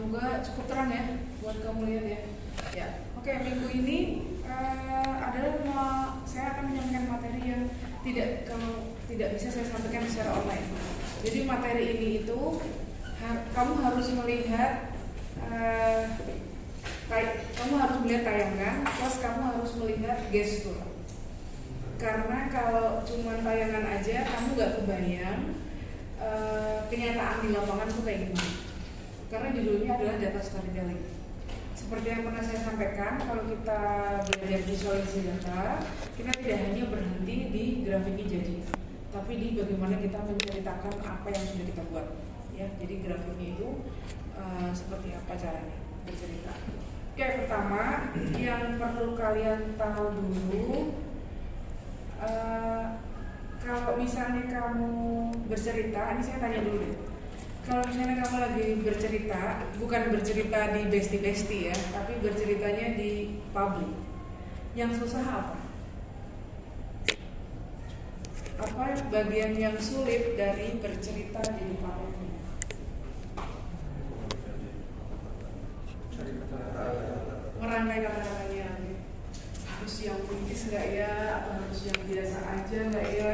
Semoga cukup terang ya buat kamu lihat ya. Ya, oke, minggu ini adalah saya akan menyampaikan materi yang tidak bisa saya sampaikan secara online. Jadi materi ini itu kamu harus melihat kamu harus melihat tayangan, plus kamu harus melihat gestur. Karena kalau cuma tayangan aja kamu nggak kebayang kenyataan di lapangan itu kayak gimana. Karena judulnya adalah data storytelling. Seperti yang pernah saya sampaikan, kalau kita belajar visualisasi data, kita tidak hanya berhenti di grafiknya jadi, tapi di bagaimana kita menceritakan apa yang sudah kita buat. Ya, jadi grafiknya itu seperti apa caranya bercerita. Oke, pertama yang perlu kalian tahu dulu, kalau misalnya kamu bercerita, ini saya tanya dulu deh. Kalau misalnya kamu lagi bercerita, bukan bercerita di bestie-bestie ya, tapi berceritanya di publik, yang susah apa? Apa bagian yang sulit dari bercerita di depan umum? Merangkai kata-katanya, harus yang puitis nggak ya, atau harus yang biasa aja nggak ya?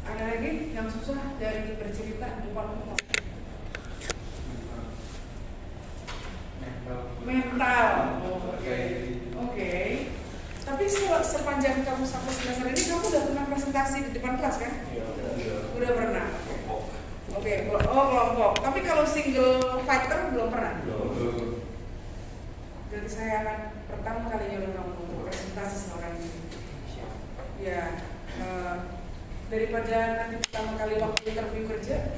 Ada lagi yang susah dari bercerita di depan umum? Mental. Oke. Tapi sepanjang kamu sampai semester ini kamu udah pernah presentasi di depan kelas kan? Iya. Udah pernah. Oke. Oh, kelompok. Tapi kalau single fighter belum pernah. Belum. Berarti saya akan pertama kalinya udah kamu untuk presentasi seorang ini. Ya. Daripada nanti pertama kali waktu interview kerja,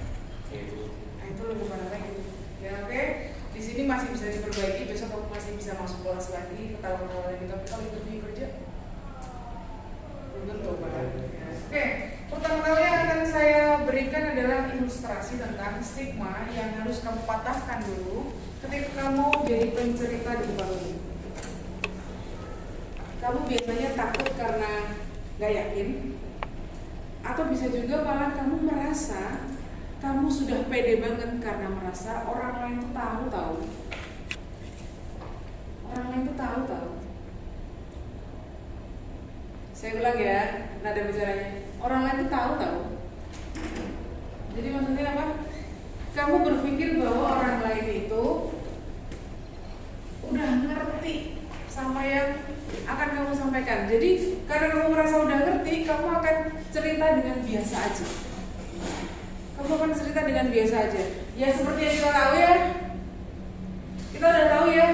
nah itu lebih parah lagi. Ya, oke. Di sini masih bisa diperbaiki, besok kamu masih bisa masuk kelas lagi, ketawa-ketawa lagi. Tapi kalau interview kerja, belum tentu Pak. Ya. Oke, pertama kali yang akan saya berikan adalah ilustrasi tentang stigma yang harus kamu patahkan dulu ketika kamu jadi pencerita di depan umum. Kamu biasanya takut karena nggak yakin, atau bisa juga malah kamu merasa kamu sudah pede banget karena merasa orang lain tuh tahu. Orang lain tuh tahu. Saya ulang ya, nada bicaranya. Orang lain tuh tahu. Jadi maksudnya apa? Kamu berpikir bahwa orang lain itu udah ngerti sama yang akan kamu sampaikan. Jadi karena kamu merasa udah ngerti, kamu akan cerita dengan biasa aja. Ya seperti yang kita tahu ya. Kita udah tahu ya.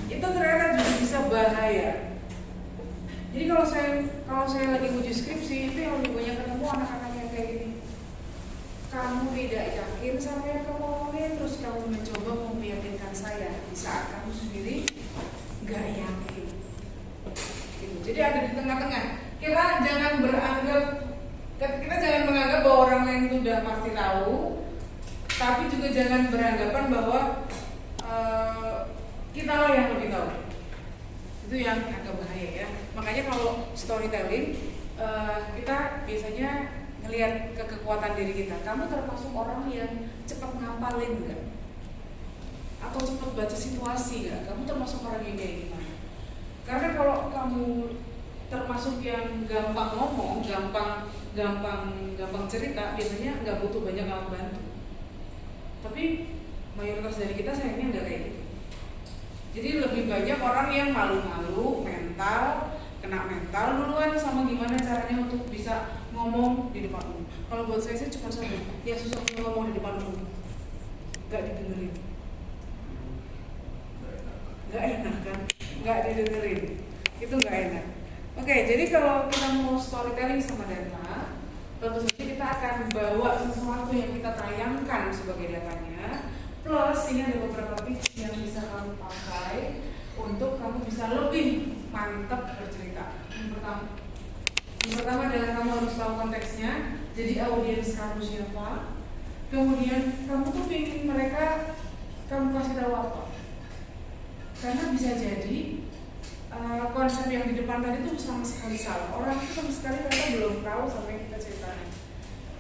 Itu ternyata juga bisa bahaya. Jadi kalau saya lagi uji skripsi, itu yang lebih banyak ketemu anak-anak yang kayak gini. Kamu tidak yakin sama yang kamu omongin, terus kamu mencoba meyakinkan saya di saat kamu sendiri nggak yakin. Gitu. Jadi ada di tengah-tengah. Kita jangan menganggap bahwa orang lain itu udah pasti tahu, tapi juga jangan beranggapan bahwa kita lah yang lebih tahu. Itu yang agak bahaya ya. Makanya kalau storytelling, kita biasanya ngelihat kekuatan diri kita. Kamu termasuk orang yang cepat ngapalin nggak? Atau cepat baca situasi nggak? Kamu termasuk orang yang kayak gimana? Karena kalau kamu termasuk yang gampang ngomong, gampang cerita, biasanya nggak butuh banyak alat bantu. Tapi mayoritas dari kita sayangnya nggak kayak gitu. Jadi lebih banyak orang yang malu-malu, kena mental duluan sama gimana caranya untuk bisa ngomong di depan umum. Kalau buat saya cuma satu, yang susah ngomong di depan umum, nggak didengerin. Nggak enak kan? Nggak didengerin, itu nggak enak. Oke, jadi kalau kita mau storytelling sama data, tentu saja kita akan bawa sesuatu yang kita tayangkan sebagai datanya. Plus ini ada beberapa tips yang bisa kamu pakai untuk kamu bisa lebih mantap bercerita. Yang pertama adalah kamu harus tahu konteksnya. Jadi audiens kamu siapa. Kemudian kamu tuh ingin mereka kamu kasih tahu apa. Karena bisa jadi konsep yang di depan tadi itu sama sekali salah. Orang itu sama sekali mereka belum tahu sampai kita ceritain.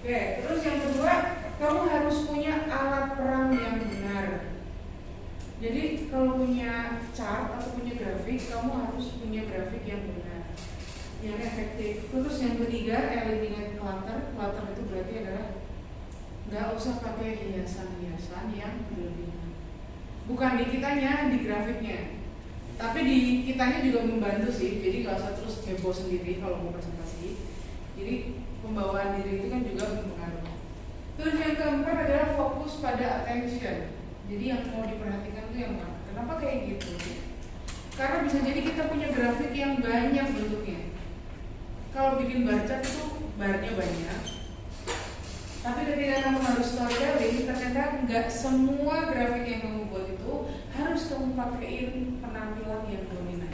Oke, terus yang kedua, kamu harus punya alat perang yang benar. kamu harus punya grafik yang benar, yang efektif. Terus yang ketiga, eliminate clutter. Clutter itu berarti adalah nggak usah pakai hiasan-hiasan yang berlebihan. Bukan di kitanya, di grafiknya. Tapi di kitanya juga membantu sih. Jadi nggak usah terus heboh sendiri kalau mau presentasi. Jadi pembawaan diri itu kan juga mempengaruhi. Terus yang keempat adalah fokus pada attention. Jadi yang mau diperhatikan itu yang mana? Kenapa kayak gitu? Karena bisa jadi kita punya grafik yang banyak bentuknya. Kalau bikin bar chart itu barnya banyak. Tapi ketika kamu harus storytelling, ternyata nggak semua grafik yang kamu buat itu harus kamu pakaiin penampilan yang dominan.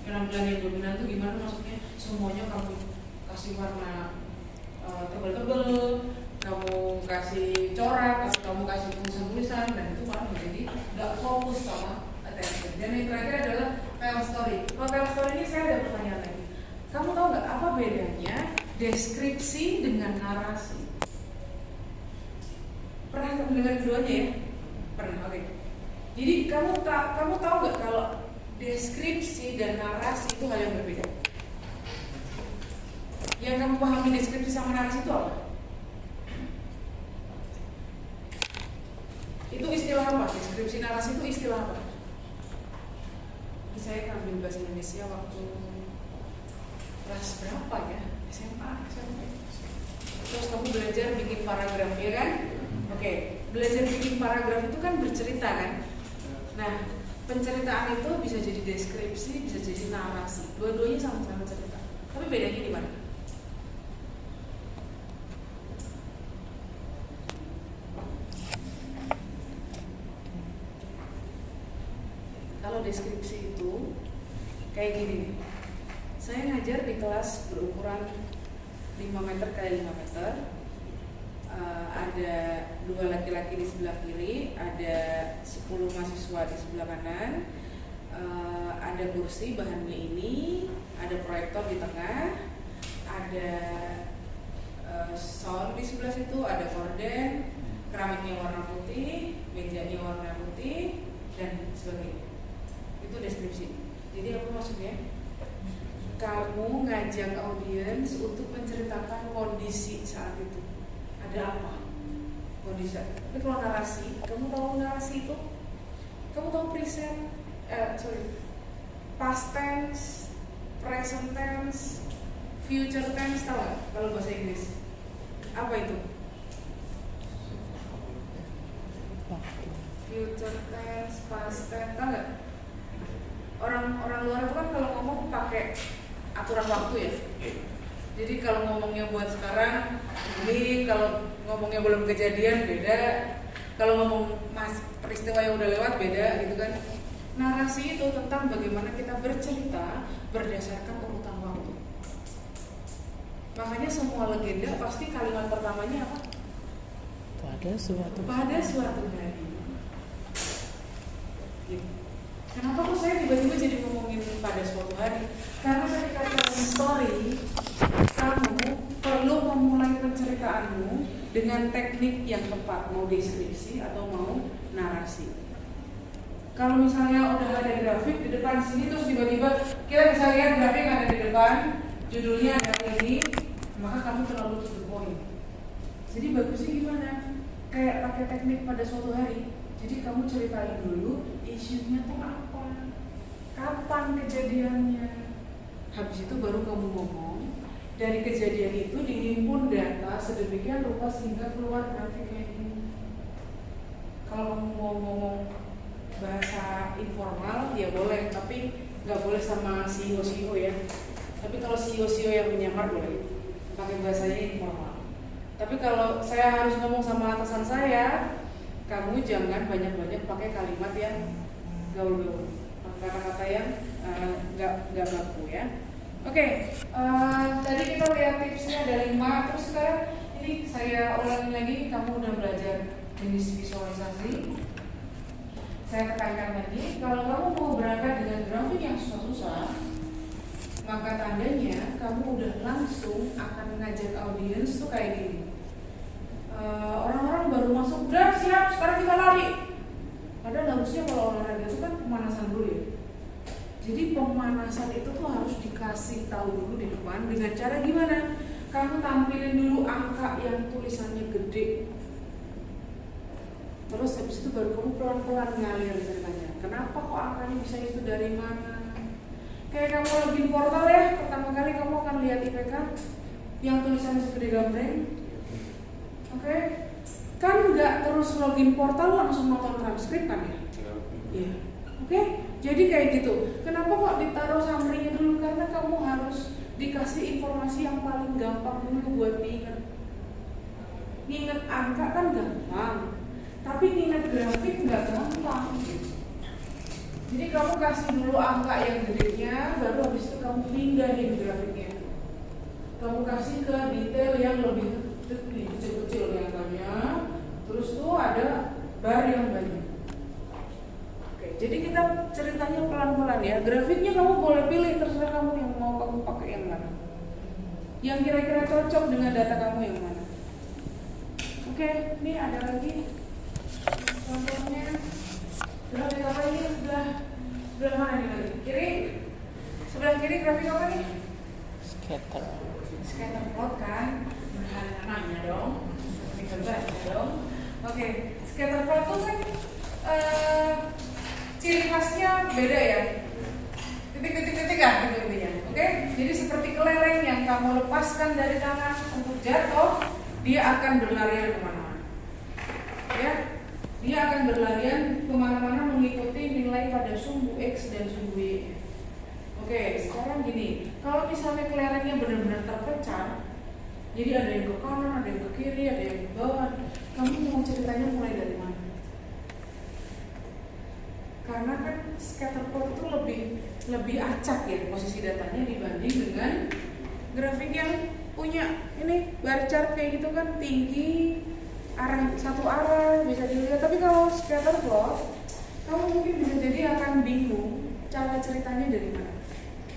Penampilan yang dominan itu gimana maksudnya? Semuanya kamu kasih warna tebal-tebal, kamu kasih corak, atau kamu kasih tulisan-tulisan, dan itu malah menjadi nggak fokus sama attention. Dan yang terakhir adalah tell story. Kalau tell story ini saya ada pertanyaan lagi. Kamu tahu nggak apa bedanya deskripsi dengan narasi? Pernah mendengar keduanya ya? Pernah, oke. Jadi kamu tahu nggak kalau deskripsi dan narasi itu hal yang berbeda? Yang kamu pahami deskripsi sama narasi itu apa? Itu istilah apa? Deskripsi narasi itu istilah apa? Saya ambil bahasa Indonesia waktu kelas berapa ya? SMA. Terus kamu belajar bikin paragraf ya kan? Oke, belajar bikin paragraf itu kan bercerita kan? Nah, penceritaan itu bisa jadi deskripsi, bisa jadi narasi. Dua-duanya sama-sama cerita. Tapi bedanya di mana? Kalau deskripsi itu kayak gini nih. Saya ngajar di kelas berukuran 5 meter x 5 meter. Ada 2 laki-laki di sebelah kiri, ada 10 mahasiswa di sebelah kanan. Ada kursi bahannya ini, ada proyektor di tengah, ada sound di sebelah situ, ada korden, keramiknya warna putih, mejanya warna putih, dan sebagainya. Itu deskripsi. Jadi apa maksudnya? Kamu ngajak audiens untuk menceritakan kondisi saat itu. Ada apa? Kondisi. Tapi kalau narasi, kamu tahu narasi itu? Kamu tahu past tense, present tense, future tense, tahu nggak? Kalau bahasa Inggris, apa itu? Future tense, past tense, tahu nggak? Orang luar itu kan kalau ngomong pakai aturan waktu ya. Jadi kalau ngomongnya buat sekarang ini, kalau ngomongnya belum kejadian beda, kalau ngomong peristiwa yang udah lewat beda gitu kan. Narasi itu tentang bagaimana kita bercerita berdasarkan urutan waktu. Makanya semua legenda pasti kalimat pertamanya apa? Pada suatu hari. Gitu. Kenapa kok saya tiba-tiba jadi ngomongin pada suatu hari? Karena ketika kamu story, kamu perlu memulai penceritaanmu dengan teknik yang tepat, mau deskripsi atau mau narasi. Kalau misalnya udah ada grafik di depan sini, terus tiba-tiba kita bisa lihat grafik ada di depan, judulnya ada ini, maka kamu terlalu to the point. Jadi bagusnya gimana? Kayak pakai teknik pada suatu hari. Jadi kamu ceritain dulu isunya tuh apa, kapan kejadiannya. Habis itu baru kamu ngomong. Dari kejadian itu dihimpun data sedemikian rupa sehingga keluar grafik kayak gini. Kalau kamu mau ngomong bahasa informal ya boleh, tapi nggak boleh sama CEO ya. Tapi kalau CEO yang menyamar boleh pakai bahasanya informal. Tapi kalau saya harus ngomong sama atasan saya, kamu jangan banyak-banyak pakai kalimat yang gaul-gaul, kata-kata yang nggak baku ya. Oke, tadi kita lihat tipsnya ada 5. Terus sekarang ini saya ulangi lagi, kamu udah belajar jenis visualisasi. Saya tekankan lagi, kalau kamu mau berangkat dengan grafik yang susah-susah, maka tandanya kamu udah langsung akan mengajak audiens tuh kayak gini. Orang-orang baru masuk, udah siap, sekarang kita lari. Padahal harusnya kalau olahraga itu kan pemanasan dulu ya. Jadi pemanasan itu tuh harus dikasih tahu dulu di depan dengan cara gimana? Kamu tampilin dulu angka yang tulisannya gede. Terus habis itu baru kamu pelan-pelan ngalir ceritanya. Kenapa kok angkanya bisa itu dari mana? Kayak kamu login portal ya, pertama kali kamu akan lihat IPK yang tulisannya segede gambreng. Oke? Kan nggak terus login portal langsung nonton transkrip kan ya? Iya. Oke? Jadi kayak gitu. Kenapa kok ditaruh summary-nya dulu? Karena kamu harus dikasih informasi yang paling gampang dulu buat diingat. Nginget angka kan gampang, tapi nginget grafik nggak gampang. Jadi kamu kasih dulu angka yang gedenya, baru habis itu kamu pindahin grafiknya. Kamu kasih ke detail yang lebih kecil-kecil angkanya. Terus tuh ada bar yang banyak. Jadi kita ceritanya pelan-pelan ya. Grafiknya kamu boleh pilih, terserah kamu yang mau kamu pakai yang mana. Yang kira-kira cocok dengan data kamu yang mana. Oke, ini ada lagi contohnya. Grafik apa ini? Sebelah mana nih lagi? Kiri? Sebelah kiri grafik apa nih? Scatter plot kan? Ada namanya dong. Tinggal baca dong. Oke, scatter plot tuh kan ciri khasnya beda ya, titik-titik-titik kan gitu intinya. Oke, jadi seperti kelereng yang kamu lepaskan dari tangan untuk jatuh, dia akan berlarian kemana-mana. Ya, dia akan berlarian kemana-mana mengikuti nilai pada sumbu X dan sumbu Y. Oke, sekarang gini, kalau misalnya kelerengnya benar-benar terpecah, jadi ada yang ke kanan, ada yang ke kiri, ada yang ke bawah, kamu mau ceritanya mulai dari mana? Karena kan scatter plot itu lebih acak ya posisi datanya dibanding dengan grafik yang punya ini bar chart kayak gitu kan, tinggi, arah satu arah bisa dilihat. Tapi kalau scatter plot, kamu mungkin bisa jadi akan bingung cara ceritanya dari mana.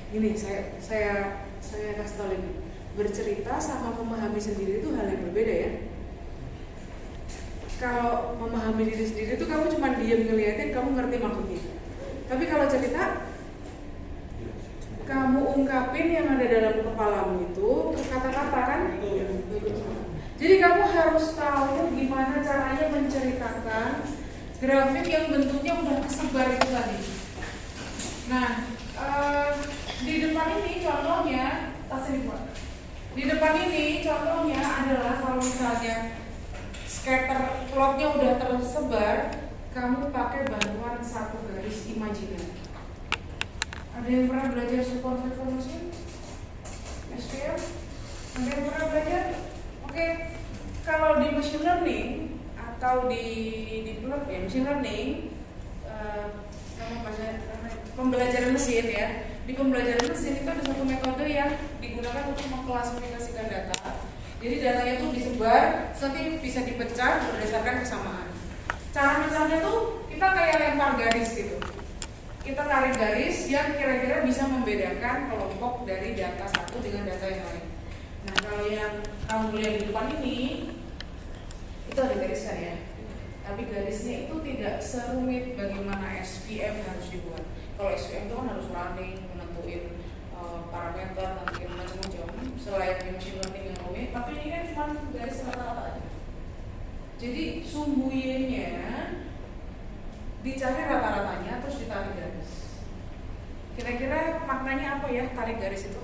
Ini saya kasih tahu lagi, bercerita sama memahami sendiri itu hal yang berbeda ya. Kalau memahami diri sendiri itu kamu cuma diam ngeliatin, kamu ngerti maksudnya. Tapi kalau cerita, kamu ungkapin yang ada dalam kepalamu itu terus kata-kata kan. Jadi kamu harus tahu gimana caranya menceritakan grafik yang bentuknya udah kesebar itu tadi. Nah, di depan ini contohnya, di depan ini contohnya adalah kalau misalnya scatter plotnya udah tersebar, kamu pakai bantuan satu garis imajiner. Ada yang pernah belajar support vector machine? SVM? Ada yang pernah belajar? Oke. Kalau di machine learning atau di plot ya machine learning, pembelajaran mesin ya. Di pembelajaran mesin itu ada satu metode yang digunakan untuk mengklasifikasikan data. Jadi datanya tuh disebar, nanti bisa dipecah berdasarkan kesamaan. Cara misalnya tuh kita kayak lempar garis gitu. Kita tarik garis yang kira-kira bisa membedakan kelompok dari data satu dengan data yang lain. Nah, kalau yang kamu lihat di depan ini, itu ada garisnya ya. Tapi garisnya itu tidak serumit bagaimana SVM harus dibuat. Kalau SVM itu kan harus running, menentuin parameter, nanti macam-macam. Selain machine learning yang rumit, tapi ini kan cuma garis rata-rata aja. Jadi sumbu Y-nya dicari rata-ratanya terus ditarik garis. Kira-kira maknanya apa ya tarik garis itu?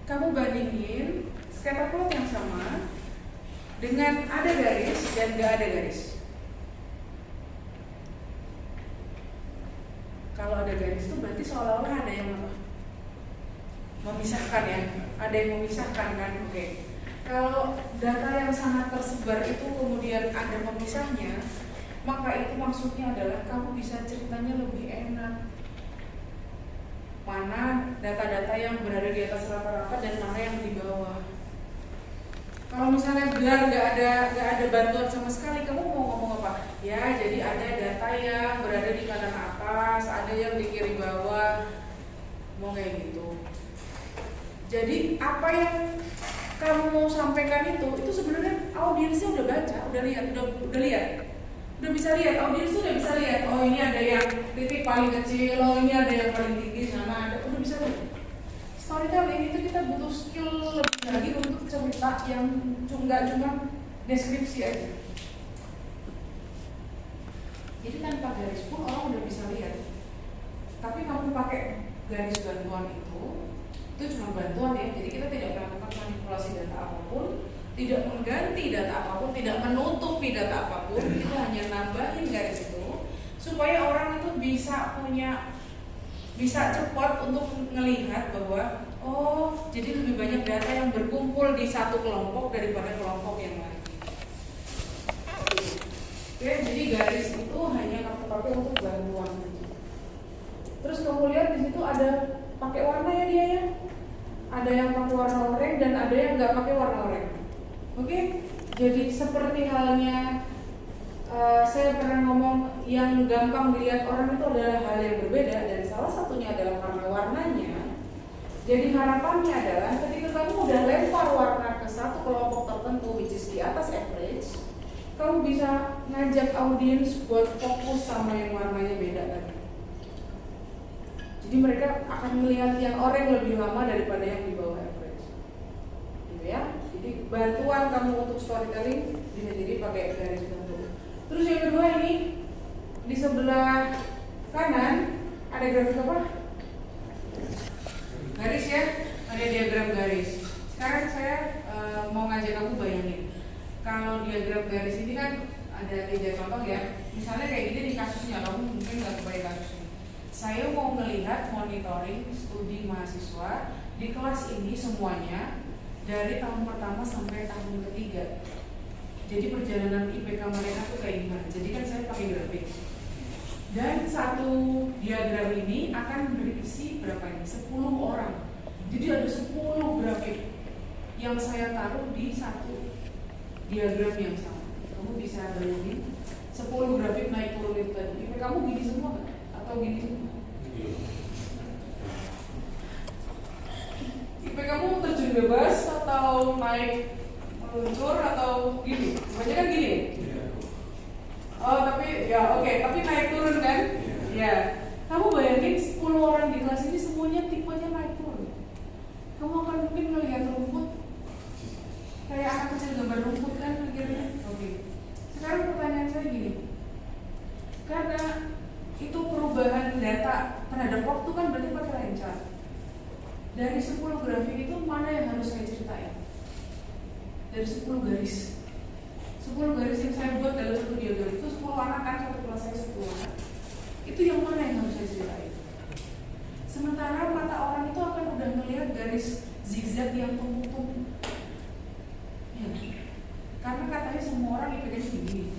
Kamu bandingin scatter plot yang sama dengan ada garis dan gak ada garis. Kalau ada garis itu berarti seolah-olah ada yang apa? Memisahkan ya, ada yang memisahkan kan? Oke. Kalau data yang sangat tersebar itu kemudian ada pemisahnya, maka itu maksudnya adalah kamu bisa ceritanya lebih enak. Mana data-data yang berada di atas rata-rata dan mana yang di bawah. Kalau misalnya biar nggak ada bantuan sama sekali, kamu mau ngomong apa? Ya, jadi ada data yang berada di kanan atas, ada yang di kiri bawah, mau kayak gitu. Jadi apa yang kamu mau sampaikan itu sebenarnya audiensnya udah baca, udah lihat. Udah bisa lihat, audiens tuh udah bisa lihat. Oh ini ada yang titik paling kecil, oh ini ada yang paling tinggi, sama ada. Udah bisa lihat. Storytelling itu kita butuh skill lebih lagi untuk cerita yang nggak cuma deskripsi aja. Jadi tanpa garis pun orang udah bisa lihat. Tapi kamu pakai garis bantuan itu cuma bantuan ya. Jadi kita tidak melakukan manipulasi data apapun, tidak mengganti data apapun, tidak menutupi data apapun. Kita hanya nambahin garis itu supaya orang itu bisa cepat untuk melihat bahwa oh jadi lebih banyak data yang berkumpul di satu kelompok daripada kelompok yang lain. Oke, jadi garis itu hanya kamu pakai untuk bantuan. Terus kamu lihat di situ ada pakai warna ya dia ya. Ada yang pakai warna oranye dan ada yang nggak pakai warna oranye. Oke, jadi seperti halnya saya pernah ngomong yang gampang dilihat orang itu adalah hal yang berbeda dan salah satunya adalah karena warnanya. Jadi harapannya adalah ketika kamu udah lempar warna ke satu kelompok tertentu which is di atas average, kamu bisa ngajak audiens buat fokus sama yang warnanya beda tadi. Jadi mereka akan melihat yang oranye lebih lama daripada yang di bawah average. Gitu ya. Jadi bantuan kamu untuk storytelling bisa jadi pakai garis bantu. Terus yang kedua ini di sebelah kanan ada grafik apa? Garis ya, ada diagram garis. Sekarang saya mau ngajak kamu bayangin. Kalau diagram garis ini kan ada 3 contoh ya. Misalnya kayak gini di kasusnya, kamu mungkin nggak kebayang kasusnya. Saya mau melihat monitoring studi mahasiswa di kelas ini semuanya dari tahun pertama sampai tahun ketiga. Jadi perjalanan IPK mereka tuh kayak gimana? Jadi kan saya pakai grafik. Dan satu diagram ini akan berisi berapa ini? 10 orang. Jadi ada 10 grafik yang saya taruh di satu diagram yang sama. Kamu bisa bayangin 10 grafik naik turun itu tadi. IPK kamu gini semua kan? Atau gini semua? IPK kamu terjun bebas atau naik meluncur atau gini? Banyak kan gini? Oh tapi ya oke, tapi naik turun kan? Ya. Kamu bayangin 10 orang di kelas ini semuanya tipenya naik turun. Kamu akan mungkin melihat rumput kayak anak kecil gambar rumput kan mikirnya. Oke. Sekarang pertanyaan saya gini. Karena itu perubahan data terhadap waktu kan berarti pakai line chart. Dari 10 grafik itu mana yang harus saya ceritain? Dari 10 garis 10 garis yang saya buat dalam satu diagram itu 10 anak kan, satu kelas saya 10 anak. Itu yang mana yang harus saya ceritain? Sementara mata orang itu akan udah melihat garis zigzag yang tumpuk-tumpuk ya. Karena katanya semua orang IPK-nya gini.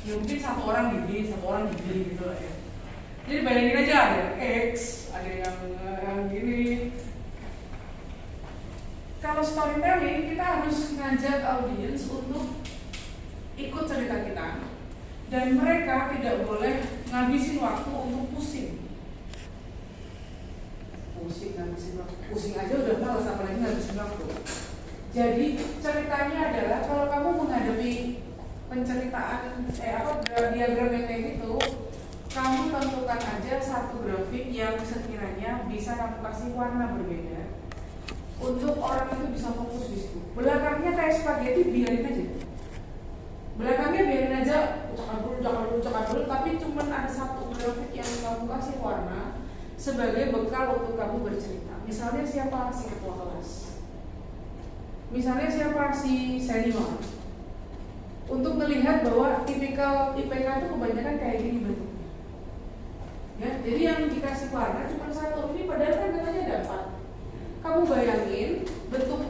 Ya mungkin satu orang gini gitu lah ya. Jadi bayangin aja ada X, ada yang gini. Kalau storytelling kita harus ngajak audiens untuk ikut cerita kita dan mereka tidak boleh ngabisin waktu untuk pusing aja udah malas apalagi ngabisin waktu. Jadi ceritanya adalah kalau kamu menghadapi penceritaan diagram yang kayak gitu, kamu tentukan aja satu grafik yang sekiranya bisa kamu kasih warna berbeda untuk orang itu bisa fokus di situ. Belakangnya kayak spaghetti biarin aja. Belakangnya biarin aja, cakap dulu, tapi cuma ada satu grafik yang kamu kasih warna sebagai bekal untuk kamu bercerita. Misalnya siapa si ketua kelas, misalnya siapa si senior, untuk melihat bahwa tipikal IPK itu kebanyakan kayak gini bentuknya. Ya, jadi yang dikasih warna cuma satu. Ini padahal kan katanya ada 4. Kamu bayangin bentuk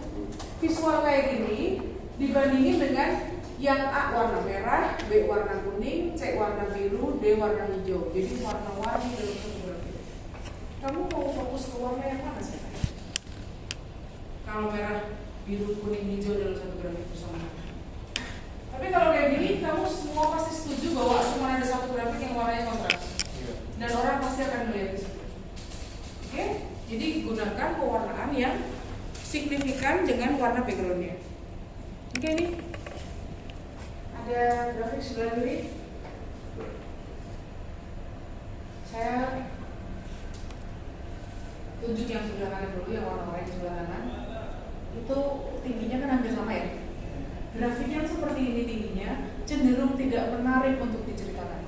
visual kayak gini dibandingin dengan yang A warna merah, B warna kuning, C warna biru, D warna hijau. Jadi warna-warni dalam satu grafik. Kamu mau fokus ke warna yang mana sih? Kalau merah, biru, kuning, hijau dalam satu grafik bersama. Tapi kalau kayak gini, kamu semua pasti setuju bahwa cuma ada satu grafik yang warnanya kontras. Dan orang pasti akan melihat di situ. Oke? Jadi gunakan pewarnaan yang signifikan dengan warna backgroundnya. Oke nih, ada grafik sebelah kiri. Saya tunjuk yang sebelah kanan dulu, yang warna oranye sebelah kanan. Itu tingginya kan hampir sama ya. Grafik yang seperti ini tingginya cenderung tidak menarik untuk diceritakan.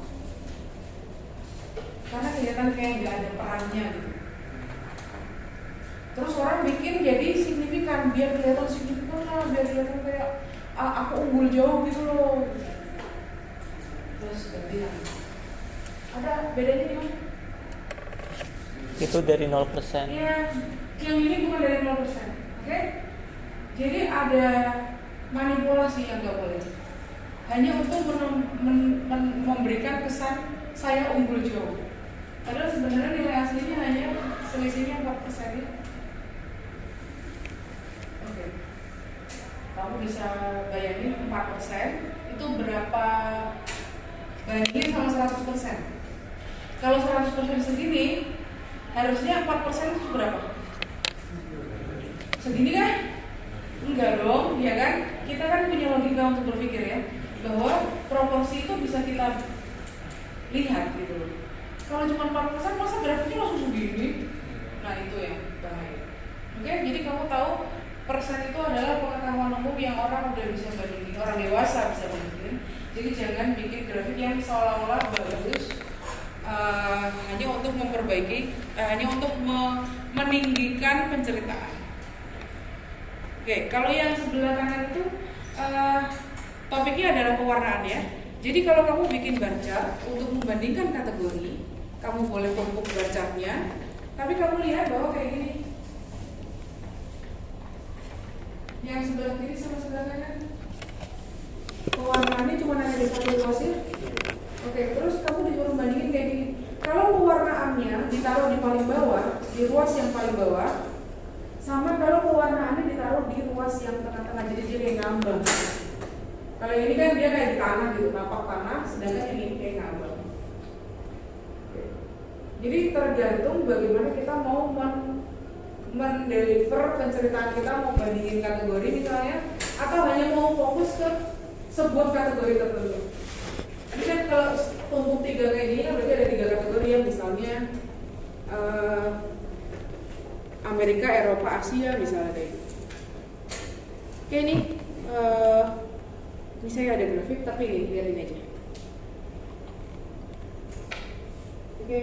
Karena kelihatan kayak nggak ada perannya gitu. Terus orang bikin jadi signifikan, biar kelihatan signifikan lah, biar kelihatan kayak aku unggul jauh gitu loh. Terus bilang, ada bedanya di mana? Itu dari 0%. Iya, yang ini bukan dari 0%, oke? Jadi ada manipulasi yang nggak boleh. Hanya untuk memberikan kesan saya unggul jauh. Padahal sebenarnya nilai aslinya hanya selisihnya 4% ya. Oke. Kamu bisa bayangin 4% itu berapa bandingin sama 100%. Kalau 100% segini, harusnya 4% itu berapa? Segini kan? Enggak dong, ya kan? Kita kan punya logika untuk berpikir ya, bahwa proporsi itu bisa kita lihat gitu loh. Kalau cuma 4%, masa grafiknya langsung begini? Nah itu yang bahaya. Oke, jadi kamu tahu persen itu adalah pengetahuan umum yang orang udah bisa bandingin, orang dewasa bisa bandingin. Jadi jangan bikin grafik yang seolah-olah bagus hanya untuk memperbaiki, hanya untuk meninggikan penceritaan. Oke, kalau yang sebelah kanan itu topiknya adalah pewarnaan ya. Jadi kalau kamu bikin bar chart untuk membandingkan kategori, kamu boleh tumpuk bar chartnya, tapi kamu lihat bahwa kayak gini. Yang sebelah kiri sama sebelah kanan, pewarnaannya cuma ada di satu pasir. Oke, terus kamu disuruh bandingin kayak gini. Kalau pewarnaannya ditaruh di paling bawah, di ruas yang paling bawah, sama kalau pewarnaannya ditaruh di ruas yang tengah-tengah, jadi dia kayak ngambang. Kalau ini kan dia kayak di tanah gitu, napak tanah, sedangkan ini kayak ngambang. Jadi tergantung bagaimana kita mau mendeliver penceritaan kita, mau bandingin kategori misalnya, atau hanya mau fokus ke sebuah kategori tertentu. Ini kan kalau tumpuk 3 kayak gini kan berarti ada 3 kategori ya, misalnya Amerika, Eropa, Asia misalnya kayak gitu. Oke ini saya ada grafik tapi ini lihatin aja. Oke,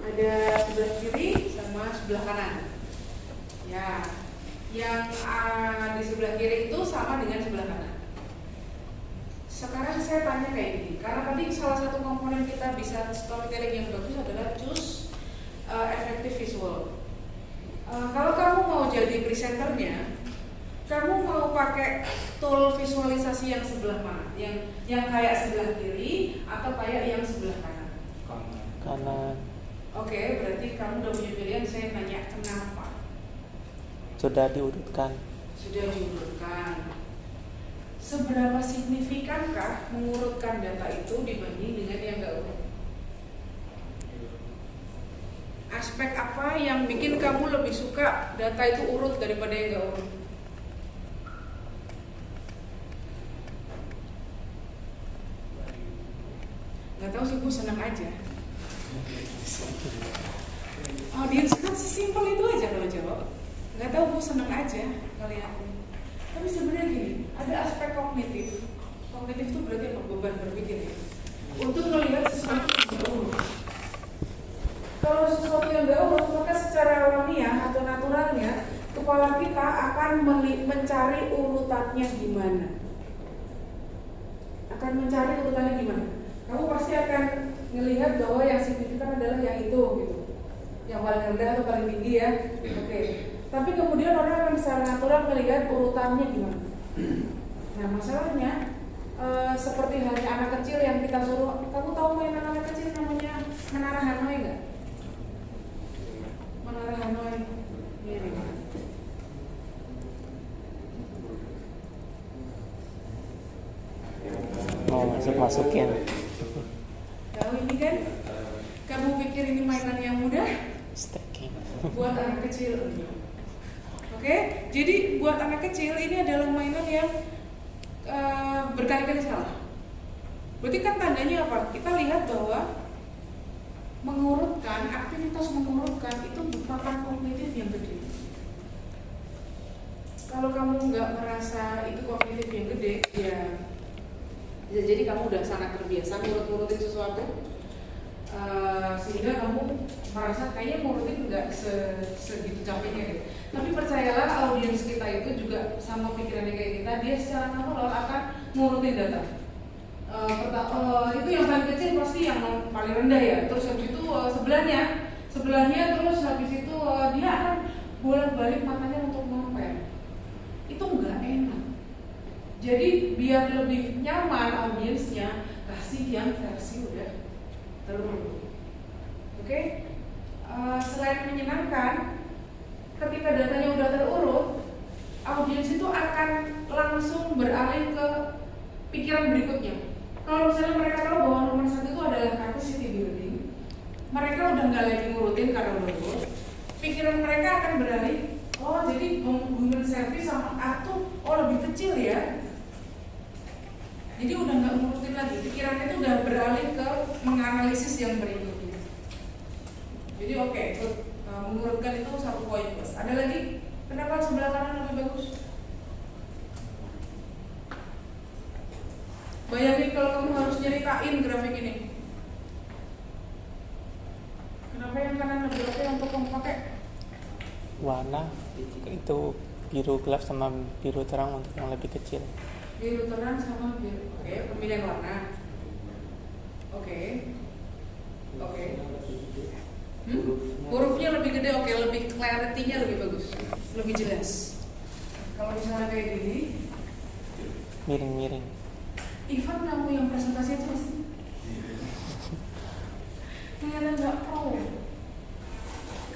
ada sebelah kiri sama sebelah kanan. Ya, yang di sebelah kiri itu sama dengan sebelah kanan. Sekarang saya tanya kayak gini, karena tadi salah satu komponen kita bisa storytelling yang bagus adalah choose effective visual. Kalau kamu mau jadi presenternya, kamu mau pakai tool visualisasi yang sebelah mana? Yang kayak sebelah kiri atau kayak yang sebelah kanan? Kanan. Oke, berarti kamu udah punya pilihan. Saya nanya kenapa? Sudah diurutkan. Sudah diurutkan. Seberapa signifikankah mengurutkan data itu dibanding dengan yang nggak urut? Aspek apa yang bikin kamu lebih suka data itu urut daripada yang nggak urut? Nggak tahu sih, Bu, senang aja. Audiens kan sesimpel itu aja kalau jawab. Nggak tahu, Bu, senang aja kalian. Tapi sebenarnya gini, ada aspek kognitif. Kognitif itu berarti apa? Beban berpikir ya. Untuk melihat sesuatu yang nggak urut. Kalau sesuatu yang nggak urut, maka secara alamiah atau naturalnya kepala kita akan mencari urutannya gimana. Akan mencari urutannya gimana. Kamu pasti akan melihat bahwa yang signifikan adalah yang itu gitu. Yang paling rendah atau paling tinggi ya. Oke. Tapi kemudian orang akan secara natural melihat urutannya gimana. Nah masalahnya seperti halnya anak kecil yang kita suruh, kamu tahu mainan anak kecil namanya menara Hanoi nggak? Menara Hanoi ini. Mau masukin. Tahu ini kan? Kamu pikir ini mainan yang mudah? Stacking. Buat anak kecil. Oke, jadi buat anak kecil ini adalah mainan yang berkali-kali salah. Berarti kan tandanya apa? Kita lihat bahwa aktivitas mengurutkan itu merupakan kognitif yang gede. Kalau kamu nggak merasa itu kognitif yang gede, ya bisa jadi kamu udah sangat terbiasa ngurut-ngurutin sesuatu, sehingga kamu merasa kayaknya ngurutin nggak segitu capeknya gitu. Tapi percayalah, audiens kita itu juga sama pikirannya kayak kita, dia secara natural akan ngurutin data. Itu yang paling kecil pasti yang paling rendah ya. Terus habis itu sebelahnya terus habis itu dia akan bolak-balik matanya untuk ngomper. Itu nggak enak. Jadi biar lebih nyaman audiensnya, kasih yang versi udah terurut. Oke? Selain menyenangkan, ketika datanya udah terurut, audiens itu akan langsung beralih ke pikiran berikutnya. Kalau misalnya mereka tahu bahwa nomor 1 itu adalah capacity building, mereka udah nggak lagi ngurutin karena udah urut. Pikiran mereka akan beralih, oh jadi human service sama atu, lebih kecil ya. Jadi udah nggak ngurutin lagi, pikirannya itu udah beralih ke menganalisis yang berikutnya. Jadi oke, mengurutkan itu 1 poin plus. Ada lagi? Kenapa sebelah kanan lebih bagus? Bayangin kalau kamu harus nyeritain grafik ini. Kenapa yang kanan lebih oke untuk kamu pakai? Warna itu biru gelap sama biru terang untuk yang lebih kecil. Biru terang sama biru. Oke, pemilihan warna. Oke. Hurufnya lebih gede, oke, lebih clarity-nya lebih bagus, lebih jelas. Kalau misalnya kayak gini, miring-miring. Ivan kamu yang presentasi terus, kelihatan nggak pro,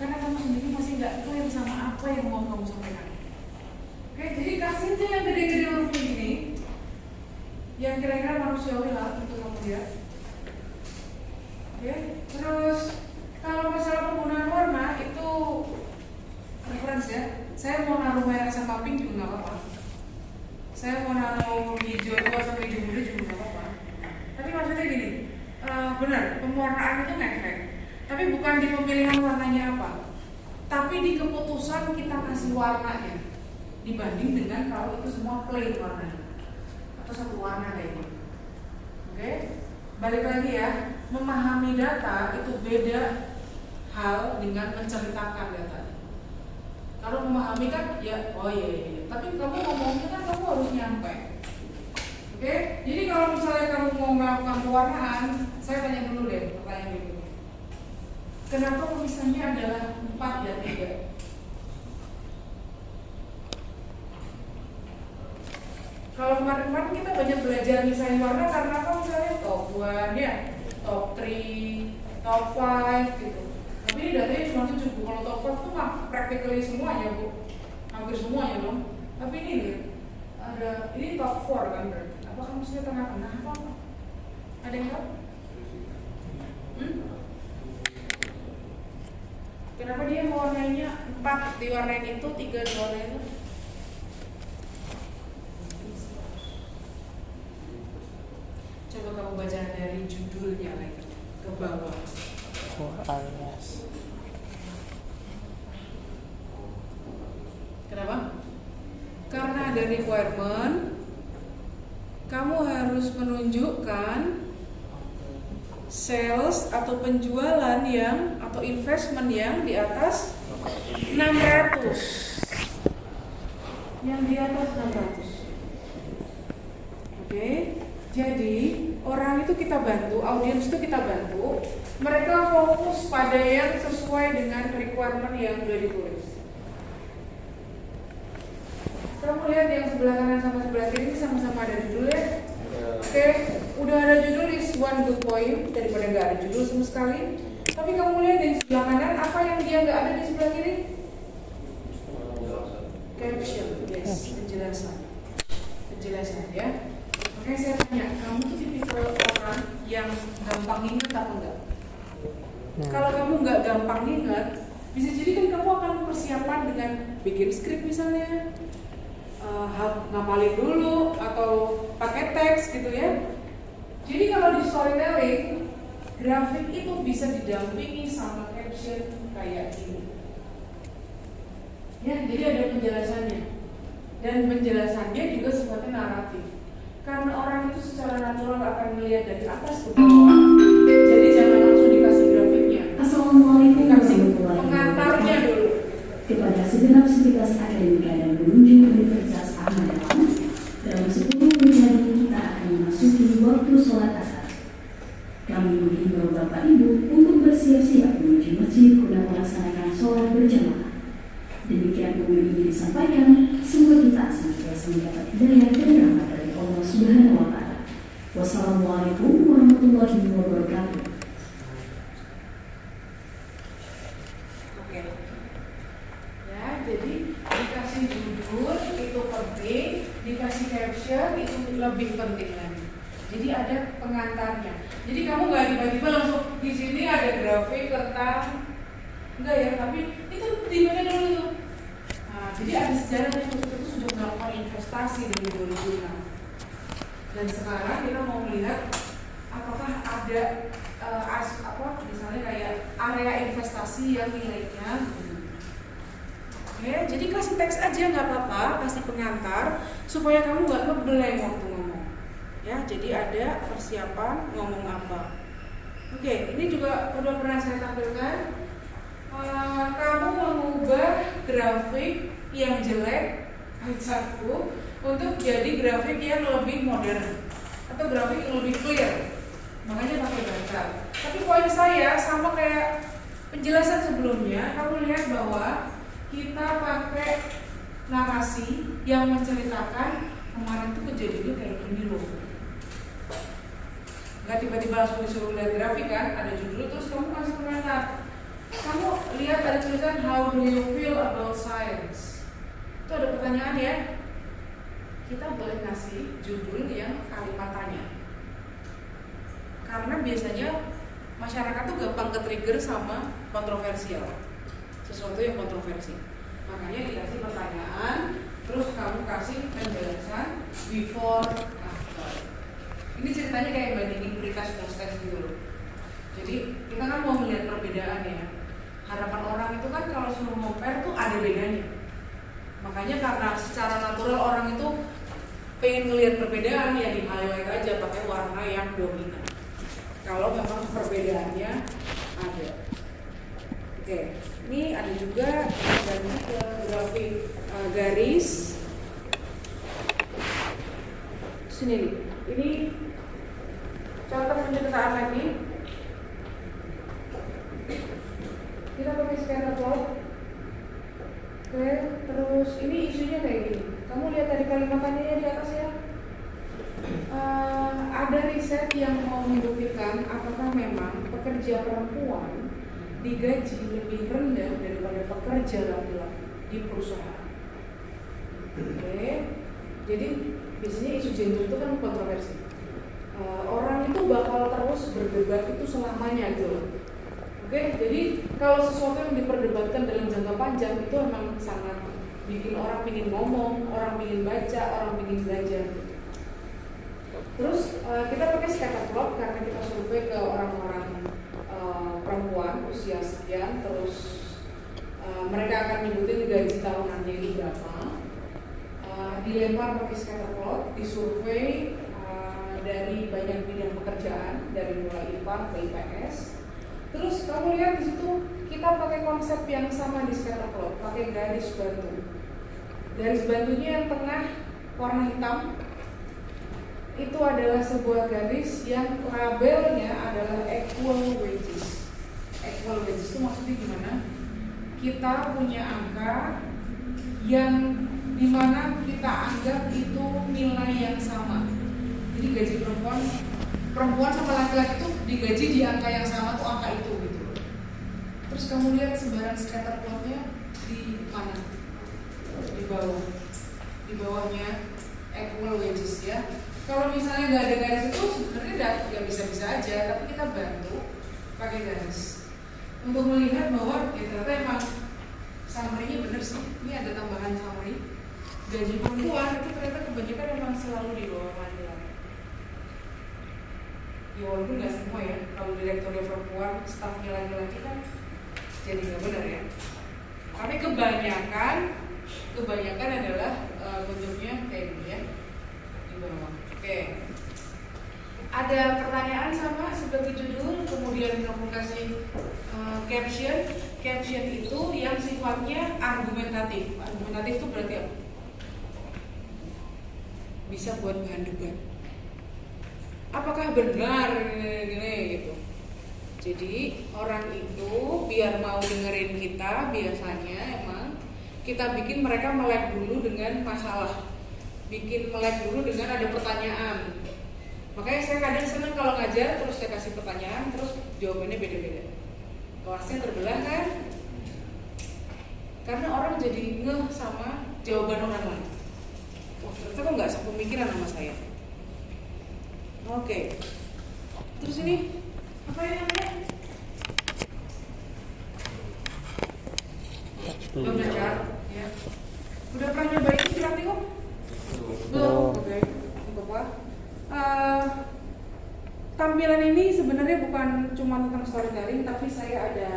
karena kamu sendiri masih nggak clear sama apa yang mau kamu sampaikan. Oke, jadi kasih tuh yang gede-gede hurufnya gini, yang kira-kira manusiawi lah untuk kamu lihat. Oke, terus kalau masalah penggunaan warna itu reference ya. Saya mau naruh merah sama pink juga nggak apa-apa. Saya mau naruh hijau tua sama hijau muda juga nggak apa-apa. Tapi maksudnya gini, benar pewarnaan itu ngefek. Tapi bukan di pemilihan warnanya apa, tapi di keputusan kita kasih warnanya dibanding dengan kalau itu semua plain warnanya atau satu warna kayak gitu. Oke, balik lagi ya, memahami data itu beda hal dengan menceritakan data. Kalau memahami kan ya, iya. Tapi kamu ngomongnya kan kamu harus nyampe. Oke, jadi kalau misalnya kamu mau melakukan pewarnaan, saya tanya dulu deh pertanyaan berikutnya. Kenapa tulisannya adalah 4 dan 3? Kalau kemarin kita banyak belajar misalnya warna karena apa, misalnya top 1 ya, top 3, top 5 gitu. Tapi ini datanya cuma 7 Bu. Kalau top 5 tuh practically semuanya Bu, hampir semuanya dong. Tapi ini nih, ini top 4 kan berarti. Apa kamu sudah tengah-tengah apa? Ada yang tahu? Kenapa dia mewarnainya 4 diwarnain itu, 3 diwarnain itu? Coba kamu baca dari judulnya lagi ke bawah. For areas. Kenapa? Karena ada requirement, kamu harus menunjukkan sales atau penjualan yang atau investment yang di atas 600. Yang di atas 600. Oke. Jadi orang itu kita bantu, audiens itu kita bantu, mereka fokus pada yang sesuai dengan requirement yang sudah ditulis. Kamu lihat yang sebelah kanan sama sebelah kiri ini sama-sama ada judulnya. Oke, udah ada judul is one good point daripada nggak ada judul sama sekali. Tapi kamu lihat di sebelah kanan apa yang dia nggak ada di sebelah kiri? Caption, yes, penjelasan ya. Oke, saya tanya, kamu tuh tipikal orang yang gampang ingat atau enggak? Kalau kamu nggak gampang ingat, bisa jadi kan kamu akan persiapan dengan bikin skrip misalnya, ngapalin dulu atau pakai teks gitu ya. Jadi kalau di storytelling, grafik itu bisa didampingi sama caption kayak gini. Ya, jadi ada penjelasannya. Dan penjelasannya juga sifatnya naratif. Karena orang itu secara natural akan melihat dari atas ke bawah. Jadi jangan langsung dikasih grafiknya. Assalamualaikum Kasih warahmatullahi pengantarnya wabarakatuh. dulu. Kepada segenap sivitas akademika dan pengunjung Universitas Ahmad Yani, dalam 10 menit lagi kita akan memasuki waktu sholat asar. Kami menghimbau Bapak Ibu untuk bersiap-siap menuju masjid guna melaksanakan sholat berjamaah. Demikian pengumuman ini disampaikan, semoga kita senantiasa mendapat hidayah dan rahmat dari Allah Subhanahu wa Ta'ala. Wassalamualaikum warahmatullahi wabarakatuh. Oke. Ya, jadi dikasih judul itu penting, dikasih caption itu lebih penting lagi. Jadi ada pengantarnya. Jadi kamu nggak tiba-tiba langsung di sini ada grafik tentang enggak ya, tapi itu di mana dulu tuh. Nah, jadi ada sejarahnya itu sudah melakukan investasi dari 2006. Dan sekarang kita mau melihat apakah ada misalnya kayak area investasi yang nilainya. Oke, jadi kasih teks aja nggak apa-apa, kasih pengantar supaya kamu nggak ngeblank waktu ngomong. Ya, jadi ada persiapan ngomong apa. Oke, ini juga udah pernah saya tampilkan. Kamu mengubah grafik yang jelek ayat 1 untuk jadi grafik yang lebih modern atau grafik yang lebih clear, makanya pakai baca. Tapi poin saya sama kayak penjelasan sebelumnya, kamu lihat bahwa kita pakai narasi yang menceritakan kemarin tuh kejadiannya kayak gini loh. Nggak tiba-tiba langsung disuruh lihat grafik kan, ada judul terus kamu kasih komentar. Kamu lihat ada tulisan how do you feel about science? Itu ada pertanyaan ya. Kita boleh ngasih judul yang kalimat tanya. Karena biasanya masyarakat tuh gampang ke-trigger sama kontroversial. Sesuatu yang kontroversi. Makanya dikasih pertanyaan, terus kamu kasih penjelasan before after. Ini ceritanya kayak bandingin berita sukses gitu loh. Jadi kita kan mau melihat perbedaan ya. Harapan orang itu kan kalau suruh compare tuh ada bedanya. Makanya karena secara natural orang itu pengen ngelihat perbedaan ya di highlight aja pakai warna yang dominan. Kalau memang perbedaannya ada. Oke, ini ada juga ganti ke grafik garis. Sini nih. Ini contoh penceritaan lagi. Kita pakai scatter plot. Oke, terus ini isunya kayak gini. Kamu lihat tadi kalimatannya di atas ya. Ada riset yang mau membuktikan apakah memang pekerja perempuan digaji lebih rendah daripada pekerja laki-laki di perusahaan. Oke, jadi biasanya isu gender itu kan kontroversi. Orang itu bakal terus berdebat itu selamanya gitu. Oke, jadi kalau sesuatu yang diperdebatkan dalam jangka panjang itu memang sangat bikin orang ingin ngomong, orang ingin baca, orang ingin belajar. Terus kita pakai scatter plot karena kita survei ke orang-orang perempuan usia sekian, terus mereka akan nyebutin gaji tahunannya itu berapa. Dilempar pakai scatter plot, disurvei dari banyak bidang pekerjaan, dari mulai IPA ke IPS. Terus kamu lihat di situ kita pakai konsep yang sama di scatter plot, pakai garis bantu. Garis bantunya yang tengah warna hitam itu adalah sebuah garis yang labelnya adalah equal wages. Equal wages itu maksudnya gimana? Kita punya angka yang dimana kita anggap itu nilai yang sama. Jadi gaji perempuan sama laki-laki itu digaji di angka yang sama tuh angka itu gitu. Terus kamu lihat sebaran scatter plotnya di mana? Di bawah. Di bawahnya equal wages ya. Kalau misalnya nggak ada garis itu sebenarnya nggak bisa-bisa aja, tapi kita bantu pakai garis untuk melihat bahwa ya ternyata emang summary-nya bener sih. Ini ada tambahan summary. Gaji perempuan itu ternyata kebanyakan memang selalu di bawah laki-laki. Di Ya walaupun nggak semua ya, kalau direkturnya perempuan, stafnya laki-laki kan jadi nggak benar ya. Tapi kebanyakan adalah bentuknya kayak gini ya, di bawah. Oke. Ada pertanyaan sama seperti judul, kemudian kamu kasih caption. Caption itu yang sifatnya argumentatif. Argumentatif itu berarti apa? Bisa buat bahan debat. Apakah benar gini gitu. Jadi orang itu biar mau dengerin kita, biasanya emang kita bikin mereka melek dulu dengan masalah, bikin melek dulu dengan ada pertanyaan. Makanya saya kadang senang kalau ngajar terus saya kasih pertanyaan terus jawabannya beda-beda. Kelasnya terbelah kan? Karena orang jadi ngeh sama jawaban orang lain. Wah, ternyata kok nggak sepemikiran sama saya. Oke. Terus ini apa ini namanya? Belum belajar, ya. Udah pernah nyobain ini praktikum? Belum. Oke. Untuk apa? Tampilan ini sebenarnya bukan cuma tentang storytelling, tapi saya ada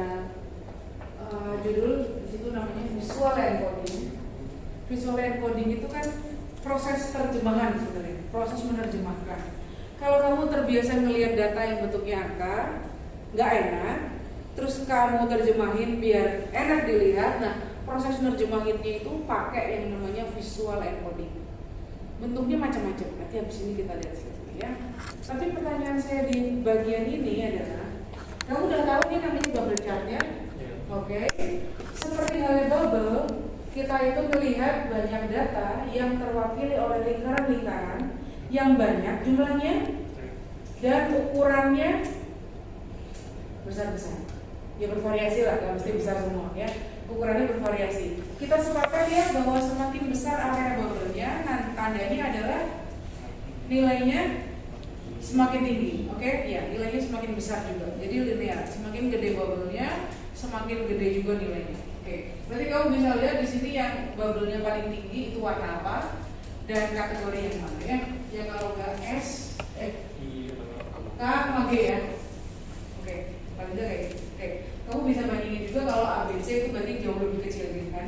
judul di situ namanya visual encoding. Visual encoding itu kan proses terjemahan sebenarnya, proses menerjemahkan. Kalau kamu terbiasa ngelihat data yang bentuknya angka, nggak enak, terus kamu terjemahin biar enak dilihat. Nah, proses nerjemahinnya itu pakai yang namanya visual encoding. Bentuknya macam-macam. Nanti habis ini kita lihat sedikit ya. Tapi pertanyaan saya di bagian ini adalah, kamu udah tahu ini namanya bubble chart-nya? Oke. Seperti halnya bubble, kita itu melihat banyak data yang terwakili oleh lingkaran-lingkaran yang banyak jumlahnya dan ukurannya besar-besar. Ya bervariasi lah, nggak mesti besar semua ya. Ukurannya bervariasi. Kita sepakat ya bahwa semakin besar area bubble-nya, tandanya adalah nilainya semakin tinggi. Oke? Ya, nilainya semakin besar juga. Jadi linear. Semakin gede bubble-nya, semakin gede juga nilainya. Oke. Berarti kamu bisa lihat di sini yang bubble-nya paling tinggi itu warna apa dan kategori yang mana ya? Ya kalau nggak S, K sama G ya. Oke. Paling tidak kayak gitu. Oke. Kamu bisa bandingin juga kalau ABC itu berarti jauh lebih kecil gitu kan.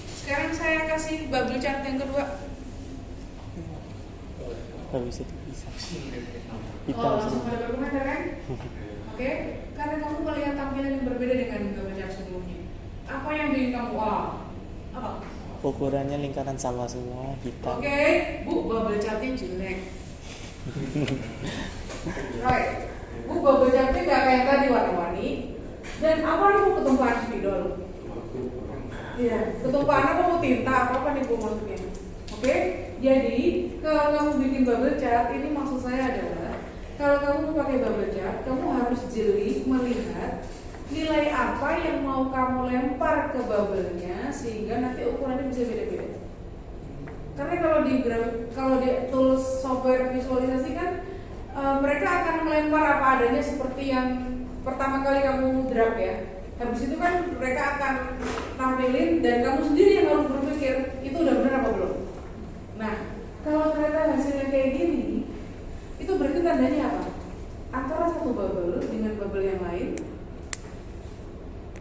Sekarang saya kasih bubble chart yang kedua. Habis itu bisa. Langsung pada berkomentar kan? Oke. Karena kamu melihat tampilan yang berbeda dengan bubble chart sebelumnya. Apa yang bikin kamu wow? Apa? Ukurannya lingkaran sama semua, hitam. Oke, Bu, bubble chartnya jelek. Right. Bu, bubble chartnya nggak kayak tadi warna-warni. Dan apa nih Bu ketumpahan spidol? Iya, ketumpahan apa Bu tinta? Apa nih Bu maksudnya? Oke, jadi kalau kamu bikin bubble chart, ini maksud saya adalah kalau kamu mau pakai bubble chart, kamu harus jeli melihat nilai apa yang mau kamu lempar ke bubble-nya sehingga nanti ukurannya bisa beda-beda. Karena kalau di tools software visualisasi kan mereka akan melempar apa adanya seperti yang pertama kali kamu drag ya. Habis itu kan mereka akan tampilin dan kamu sendiri yang harus berpikir itu udah benar apa belum. Nah, kalau ternyata hasilnya kayak gini, itu berarti tandanya apa? Antara satu bubble dengan bubble yang lain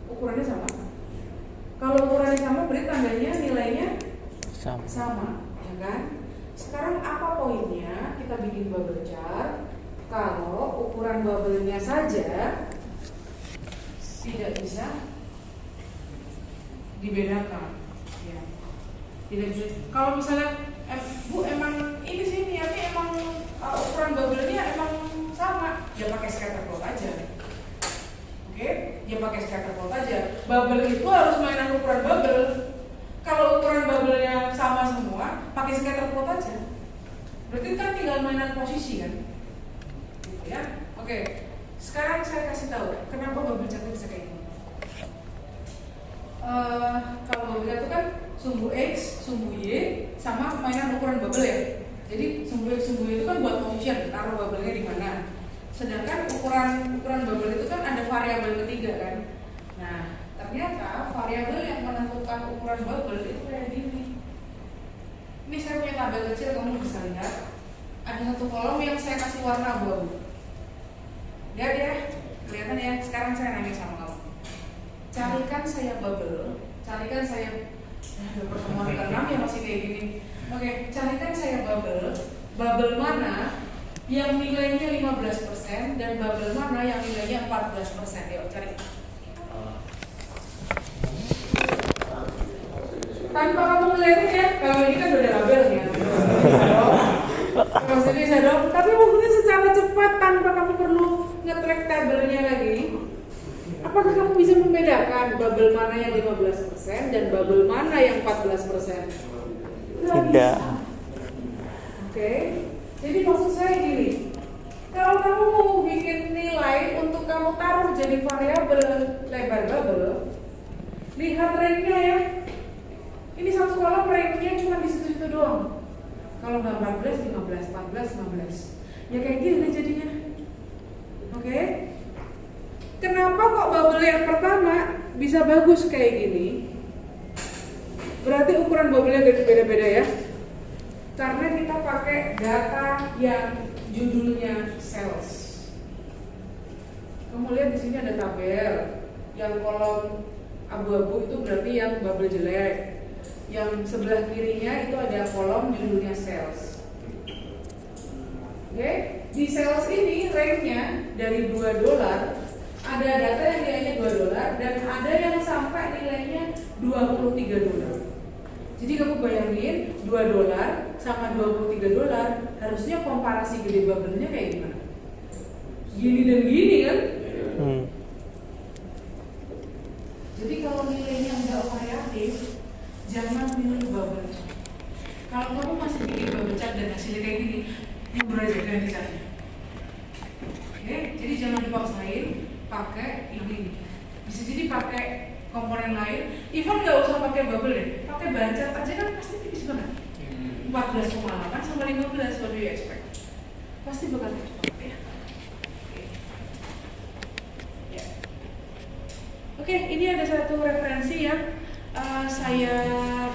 ukurannya sama. Kalau ukurannya sama berarti tandanya nilainya sama, ya kan? Sekarang apa poinnya kita bikin bubble chart kalau ukuran bubble-nya saja tidak bisa dibedakan? Ya. Tidak bisa. Kalau misalnya Bu emang ini sih niatnya emang ukuran bubble-nya emang sama, ya pakai scatter plot aja. Oke, dia pakai scatter plot aja. Bubble itu harus mainan ukuran bubble. Kalau ukuran bubble-nya sama semua, pakai scatter plot aja. Berarti kan tinggal mainan posisi kan? Gitu ya. Oke. Sekarang saya kasih tahu kenapa bubble chart bisa kayak gini. Kalau bubble chart itu kan sumbu X, sumbu Y, sama mainan ukuran bubble ya. Jadi sumbu X, sumbu Y itu kan buat position, taruh bubble-nya di mana. Sedangkan ukuran bubble itu kan ada variabel ketiga kan. Nah, ternyata variabel yang menentukan ukuran bubble itu kayak gini. Ini saya punya tabel kecil, kamu bisa lihat. Ada satu kolom yang saya kasih warna abu-abu. Lihat ya, kelihatan ya. Sekarang saya nanya sama kamu. Carikan saya bubble, carikan saya pertemuan ke-6 ya masih kayak gini. Oke, carikan saya bubble mana yang nilainya 15% dan bubble mana yang nilainya 14%. Yuk cari. Tanpa kamu ngeliatin ya, kalau ini kan udah label ya. Masih bisa dong. Tapi maksudnya secara cepat tanpa kamu perlu nge-track tabelnya lagi. Apakah kamu bisa membedakan bubble mana yang 15% dan bubble mana yang 14%? Tidak. Oke. Jadi maksud saya gini, kalau kamu mau bikin nilai untuk kamu taruh jadi variabel lebar bubble, lihat range-nya ya. Ini satu kolom range-nya cuma di situ-situ doang. Kalau nggak 14, 15, 14, 15. Ya kayak gini jadinya. Oke? Kenapa kok bubble yang pertama bisa bagus kayak gini? Berarti ukuran bubble-nya beda-beda ya. Karena kita pakai data yang judulnya sales. Kamu lihat di sini ada tabel. Yang kolom abu-abu itu berarti yang bubble jelek. Yang sebelah kirinya itu ada kolom judulnya sales. Oke, di sales ini range-nya dari $2, ada data yang nilainya $2 dan ada yang sampai nilainya $23. Jadi kamu bayangin $2 sama $23, harusnya komparasi gede bubble-nya kayak gimana? Gini dan gini kan? Jadi kalau nilainya nggak variatif, jangan pilih bubble chart. Kalau kamu masih bikin bubble chart dan hasilnya kayak gini, mundur aja ganti caranya. Oke, jadi jangan dipaksain pakai ini. Bisa jadi pakai komponen lain. Even nggak usah pakai bubble deh, pakai bar chart aja kan pasti tipis banget. 14,8 sama 15, what do you expect? Pasti bakal tipis banget ya. Oke, ini ada satu referensi yang saya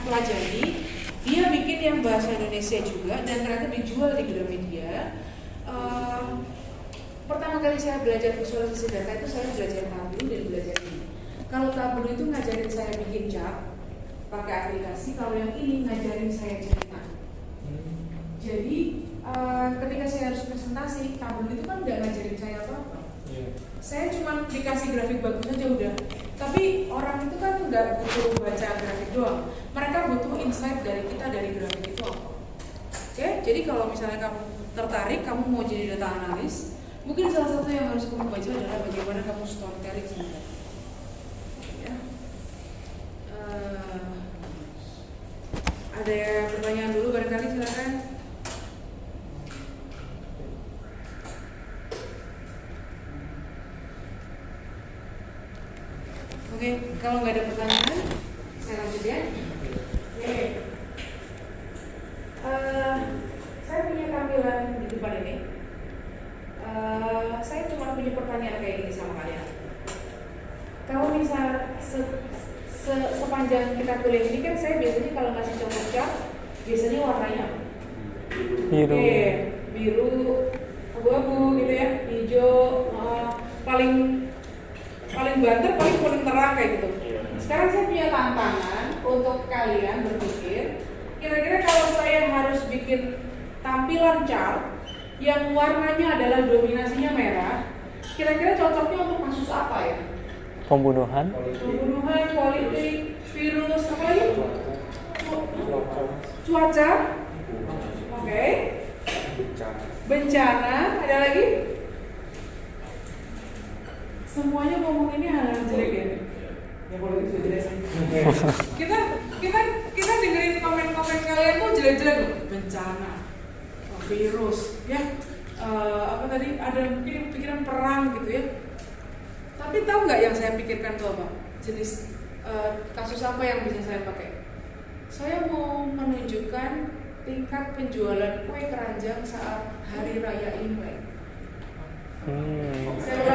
pelajari. Dia bikin yang bahasa Indonesia juga dan ternyata dijual di Gramedia. Pertama kali saya belajar visualisasi data itu saya belajar Tableau dan belajar ini. Kalau Tableau itu ngajarin saya bikin chart pakai aplikasi, kalau yang ini ngajarin saya cerita. Jadi ketika saya harus presentasi, Tableau itu kan nggak ngajarin saya apa-apa. Saya cuma dikasih grafik bagus aja udah. Tapi orang itu kan nggak butuh baca grafik doang. Mereka butuh insight dari kita dari grafik itu apa. Oke, jadi kalau misalnya kamu tertarik, kamu mau jadi data analis, mungkin salah satu yang harus kamu baca adalah bagaimana kamu storytelling sebenarnya. Ya. Ada pertanyaan dulu barangkali silakan. Oke, kalau nggak ada pertanyaan, saya lanjut ya. Oke. Saya punya tampilan di depan ini. Saya cuma punya pertanyaan kayak gini sama kalian. Kalau misal sepanjang kita kuliah ini kan saya biasanya kalau ngasih contoh chart, biasanya warnanya biru, biru, abu-abu gitu ya, hijau, paling banter, paling kuning terang kayak gitu. Sekarang saya punya tantangan untuk kalian berpikir, kira-kira kalau saya harus bikin tampilan chart yang warnanya adalah dominasinya merah, kira-kira cocoknya untuk kasus apa ya? pembunuhan, politik, virus, apa lagi? Cuaca, oke. Bencana, ada lagi? Semuanya ngomonginnya hal yang jelek ya. Ya kalau itu sudah jelas. Kita dengerin komen-komen kalian tuh jelek-jelek loh. Bencana, virus, ya. Apa tadi? Ada mungkin pikiran perang gitu ya. Tapi tahu nggak yang saya pikirkan tuh apa? Jenis kasus apa yang bisa saya pakai? Saya mau menunjukkan tingkat penjualan kue keranjang saat hari raya Imlek.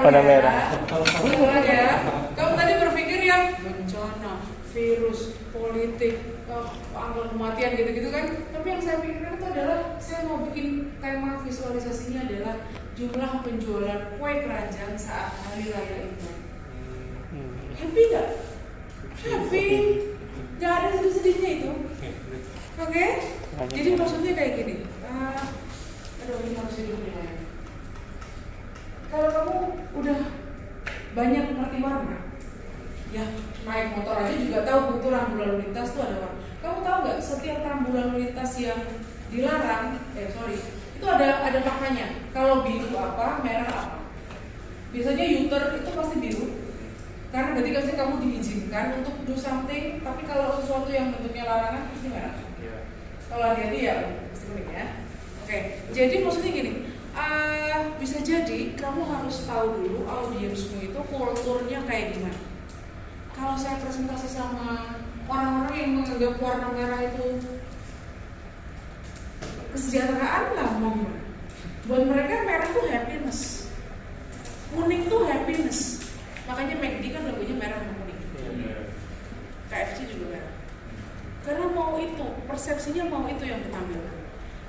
pada merah. Saya ulang ya. Kamu tadi berpikir yang bencana, virus, politik, angka kematian gitu-gitu kan. Tapi yang saya pikirkan itu adalah saya mau bikin tema visualisasinya adalah jumlah penjualan kue keranjang saat hari raya Imlek. Happy nggak? Happy. Nggak ada sedih-sedihnya itu. Oke? Jadi maksudnya kayak gini. Aduh, ini harus hidup di mana? Kalau kamu udah banyak ngerti warna, ya naik motor aja juga tahu betul rambu lalu lintas tuh ada warna. Kamu tahu nggak setiap rambu lalu lintas yang dilarang, itu ada maknanya. Kalau biru apa, merah apa. Biasanya U-turn itu pasti biru, karena berarti kan kamu diizinkan untuk do something. Tapi kalau sesuatu yang bentuknya larangan pasti merah. Kalau hati-hati ya pasti kuning ya. Oke, jadi maksudnya gini. Bisa jadi kamu harus tahu dulu audiensmu itu kulturnya kayak gimana. Kalau saya presentasi sama orang-orang yang menganggap warna merah itu kesejahteraan lah, mau gimana? Buat mereka merah tuh happiness, kuning tuh happiness. Makanya McD kan lagunya merah dan kuning. KFC juga merah. Karena mau itu, persepsinya mau itu yang ditampilkan.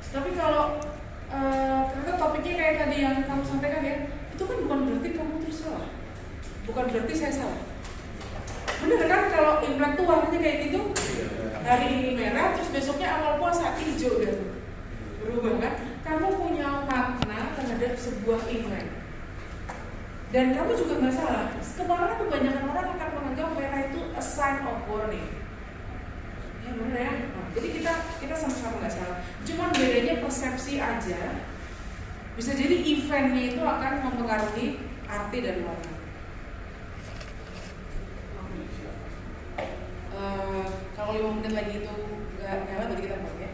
Tapi kalau ternyata topiknya kayak tadi yang kamu sampaikan ya, itu kan bukan berarti kamu terus salah, bukan berarti saya salah. Bener kan kalau Imlek tuh warnanya kayak gitu, hari ini merah, terus besoknya awal puasa hijau gitu, berubah kan? Kamu punya makna terhadap sebuah Imlek, dan kamu juga nggak salah. Kemarin kebanyakan orang akan menganggap merah itu a sign of warning. Ya bener ya. Jadi kita sama-sama nggak salah. Cuman bedanya persepsi aja. Bisa jadi eventnya itu akan mempengaruhi arti dan warna. Kalau 5 menit lagi itu nggak nyala, berarti kita pakai.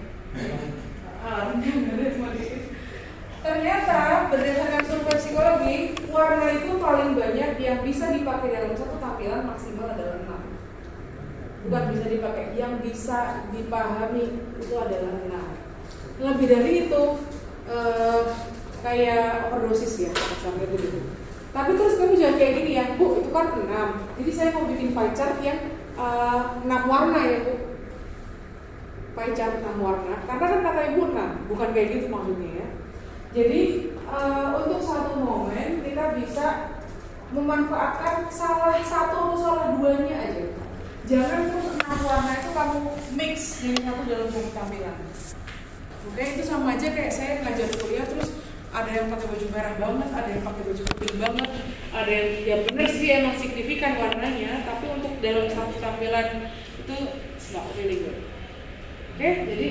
Ternyata berdasarkan survei psikologi, warna itu paling banyak yang bisa dipakai dalam satu tampilan maksimal adalah 6. Bukan bisa dipakai, yang bisa dipahami itu adalah 6. Lebih dari itu kayak overdosis ya, sampai begitu. Tapi terus kamu jangan kayak gini ya, Bu, itu kan 6. Jadi saya mau bikin pie chart yang 6 warna ya, Bu. Pie chart 6 warna, karena kan kata Ibu 6, bukan kayak gitu maksudnya ya. Jadi untuk satu momen kita bisa memanfaatkan salah satu atau salah duanya aja. Jangan terus 6 warna itu kamu mix jadi satu dalam satu tampilan. Oke, itu sama aja kayak saya ngajar kuliah terus ada yang pakai baju merah banget, ada yang pakai baju putih banget, ada yang ya bener sih emang signifikan warnanya, tapi untuk dalam satu tampilan itu not really good. Oke, jadi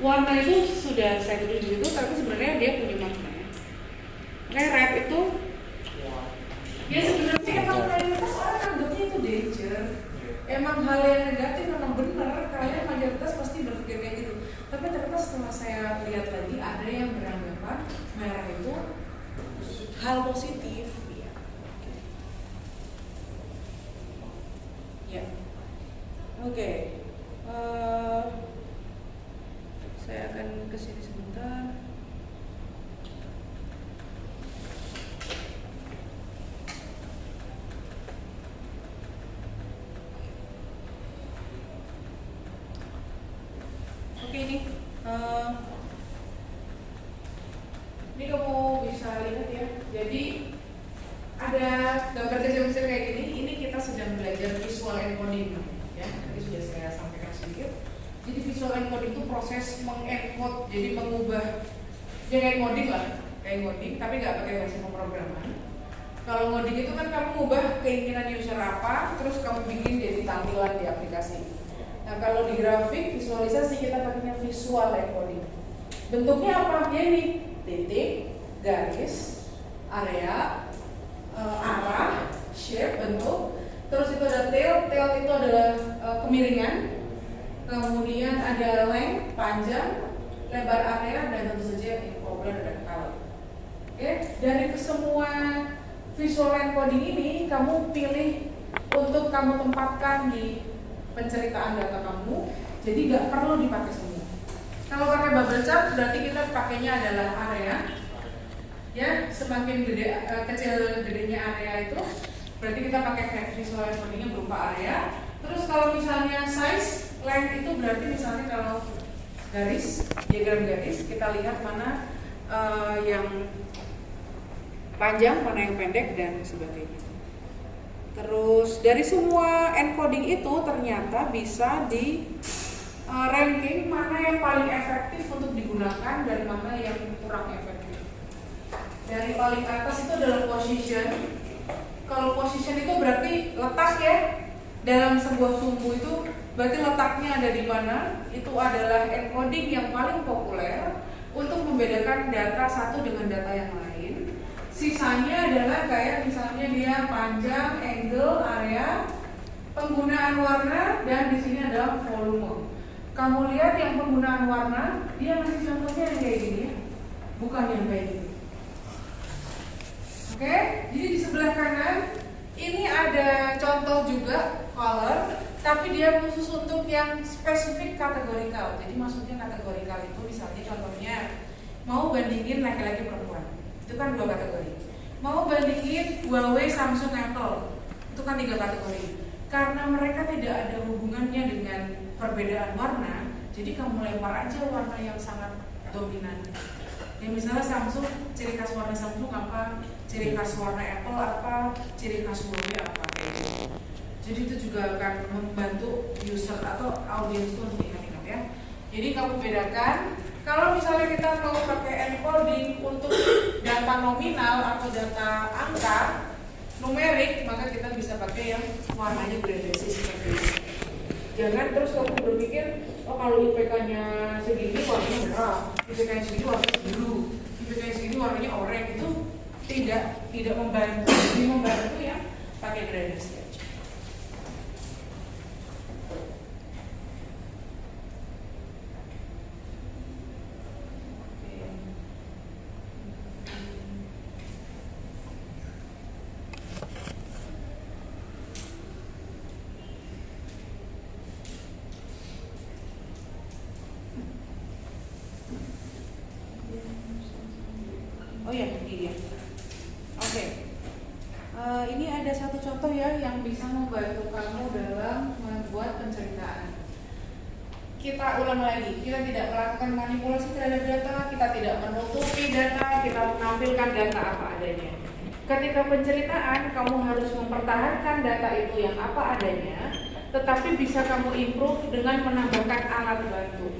warna itu sudah saya tulis di situ, tapi sebenarnya dia punya makna. Oke, red itu ya sebenarnya emang mayoritas orang anggapnya itu danger. Emang hal yang negatif memang benar, kalian mayoritas pasti berpikir kayak gitu. Tapi ternyata setelah saya lihat lagi ada yang beranggapan merah itu hal positif. Ya, oke. Saya akan kesini sebentar. Oke, ini kamu bisa lihat ya. Jadi ada gambar kecil-kecil kayak gini. Ini kita sedang belajar visual encoding ya. Tadi sudah saya sampaikan sedikit. Jadi visual encoding itu proses mengencode, jadi mengubah, ya kayak ngoding lah, kayak ngoding, tapi nggak pakai versi pemrograman. Kalau ngoding itu kan kamu mengubah keinginan user apa, terus kamu bikin jadi tampilan di aplikasi. Nah kalau di grafik visualisasi kita pakainya visual encoding. Bentuknya apa? Ya ini titik, garis, area, arah, shape, bentuk. Terus itu ada tail itu adalah kemiringan. Kemudian ada length, panjang, lebar area, dan tentu saja popular dan color. Oke, dari semua visual encoding ini kamu pilih untuk kamu tempatkan di penceritaan data kamu. Jadi nggak perlu dipakai semua. Kalau pakai bubble chart berarti kita pakainya adalah area. Ya, semakin kecil gedenya area itu, berarti kita pakai visual encodingnya berupa area. Terus kalau misalnya size, length itu berarti misalnya kalau garis, diagram garis, kita lihat mana yang panjang, mana yang pendek dan sebagainya. Terus dari semua encoding itu ternyata bisa di ranking mana yang paling efektif untuk digunakan dan mana yang kurang efektif. Dari paling atas itu adalah position. Kalau position itu berarti letak ya. Dalam sebuah sumbu itu berarti letaknya ada di mana. Itu adalah encoding yang paling populer untuk membedakan data satu dengan data yang lain. Sisanya adalah kayak misalnya dia panjang, angle, area, penggunaan warna, dan di sini adalah volume. Kamu lihat yang penggunaan warna, dia masih contohnya yang kayak gini ya, bukan yang kayak gini. Oke, jadi di sebelah kanan ini ada contoh juga color, tapi dia khusus untuk yang spesifik kategorikal. Jadi maksudnya kategorikal itu misalnya contohnya mau bandingin laki-laki perempuan. Itu kan 2 kategori. Mau bandingin Huawei, Samsung, Apple, itu kan 3 kategori. Karena mereka tidak ada hubungannya dengan perbedaan warna, jadi kamu lempar aja warna yang sangat dominan. Ya misalnya Samsung, ciri khas warna Samsung apa, ciri khas warna Apple apa, ciri khas Huawei apa, kayak gitu. Jadi itu juga akan membantu user atau audiens itu untuk ingat-ingat ya. Jadi kamu bedakan. Kalau misalnya kita mau pakai encoding untuk data nominal atau data angka numerik, maka kita bisa pakai yang warnanya gradasi seperti ini. Jangan terus kamu berpikir, oh kalau IPK-nya segini warnanya merah, IPK-nya segini warnanya biru, IPK-nya segini warnanya oranye. Itu tidak membantu. Lebih membantu ya pakai gradasi. Oh ya, ini dia. Oke. Ini ada satu contoh ya yang bisa membantu kamu dalam membuat penceritaan. Kita ulang lagi, kita tidak melakukan manipulasi terhadap data, kita tidak menutupi data, kita menampilkan data apa adanya. Ketika penceritaan, kamu harus mempertahankan data itu yang apa adanya, tetapi bisa kamu improve dengan menambahkan alat bantu.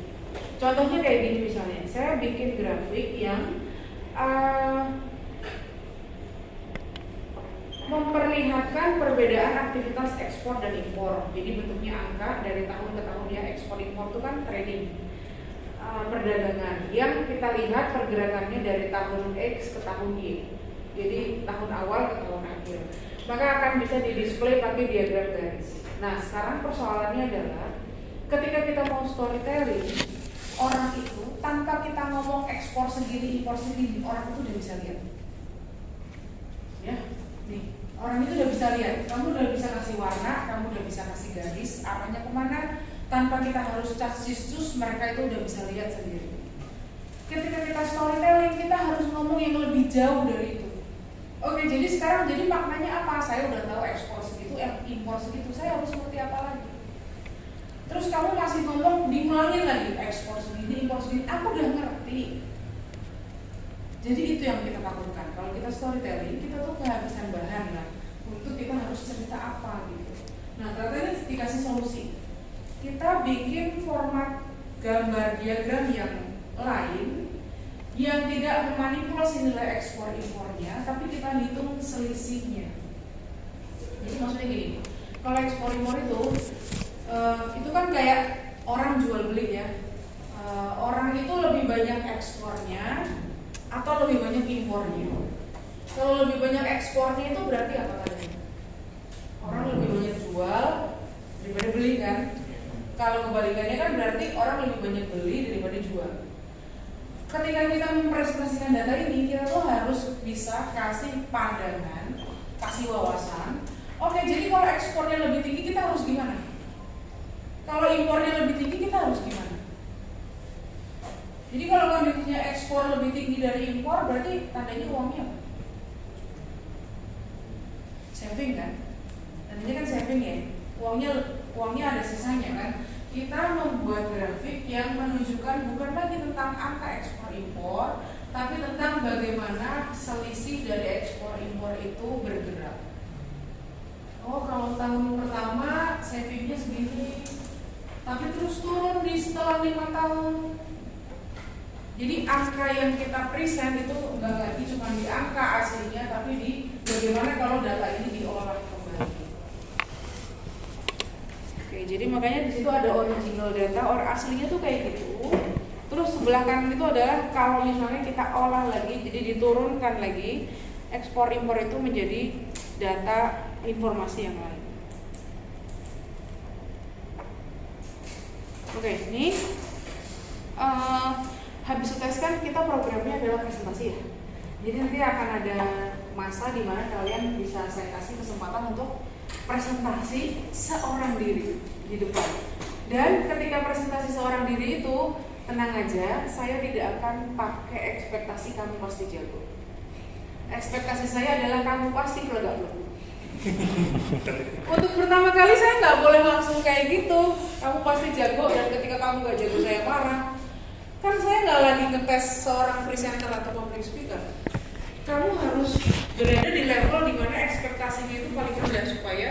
Contohnya kayak gini misalnya, saya bikin grafik yang memperlihatkan perbedaan aktivitas ekspor dan impor. Jadi bentuknya angka dari tahun ke tahun ya, ekspor impor itu kan trading, perdagangan yang kita lihat pergerakannya dari tahun X ke tahun Y. Jadi tahun awal ke tahun akhir. Maka akan bisa di-display pakai diagram garis. Nah, sekarang persoalannya adalah ketika kita mau storytelling, orang itu tanpa kita ngomong ekspor segini, impor segini, orang itu udah bisa lihat. Ya, nih, orang itu udah bisa lihat. Kamu udah bisa kasih warna, kamu udah bisa kasih garis, arahnya kemana, tanpa kita harus cus, mereka itu udah bisa lihat sendiri. Ketika kita storytelling, kita harus ngomong yang lebih jauh dari itu. Oke, jadi sekarang jadi maknanya apa? Saya udah tahu ekspor segitu, impor segitu, saya harus ngerti apa lagi? Terus kamu masih ngomong, dimulangin lagi ekspor segini, impor segini, aku udah ngerti. Jadi itu yang kita lakukan. Kalau kita storytelling, kita tuh kehabisan bahan lah. Untuk kita harus cerita apa gitu. Nah, ternyata ini dikasih solusi. Kita bikin format gambar diagram yang lain, yang tidak memanipulasi nilai ekspor impornya, tapi kita hitung selisihnya. Jadi maksudnya gini, kalau ekspor impor itu kan kayak orang jual beli ya. Orang itu lebih banyak ekspornya atau lebih banyak impornya. Kalau lebih banyak ekspornya itu berarti apa tadi? Orang lebih banyak jual daripada beli kan? Kalau kebalikannya kan berarti orang lebih banyak beli daripada jual. Ketika kita mempresentasikan data ini, kita tuh harus bisa kasih pandangan, kasih wawasan. Oke, jadi kalau ekspornya lebih tinggi kita harus gimana? Kalau impornya lebih tinggi kita harus gimana? Jadi kalau kondisinya ekspor lebih tinggi dari impor, berarti tandanya uangnya apa? Saving kan? Tandanya kan saving ya. uangnya ada sisanya kan. Kita membuat grafik yang menunjukkan bukan lagi tentang angka ekspor impor, tapi tentang bagaimana selisih dari ekspor impor itu bergerak. Oh, kalau tahun pertama savingnya segini, tapi terus turun di setelah 5 tahun. Jadi angka yang kita present itu enggak lagi cuma di angka aslinya, tapi di bagaimana kalau data ini diolah kembali. Oke, jadi makanya di situ ada original data, or aslinya tuh kayak gitu. Terus sebelah kanan itu adalah kalau misalnya kita olah lagi, jadi diturunkan lagi, ekspor impor itu menjadi data informasi yang lain. Oke, ini habis tes kan kita programnya adalah presentasi ya. Jadi nanti akan ada masa di mana kalian bisa saya kasih kesempatan untuk presentasi seorang diri di depan. Dan ketika presentasi seorang diri itu, tenang aja, saya tidak akan pakai ekspektasi kamu pasti jago. Ekspektasi saya adalah kamu pasti belegak-beleguk. Untuk pertama kali saya nggak boleh langsung kayak gitu. Kamu pasti jago, dan ketika kamu nggak jago saya marah. Kan saya nggak lagi ngetes seorang presenter atau public speaker. Kamu harus berada di level dimana ekspektasinya itu paling rendah, supaya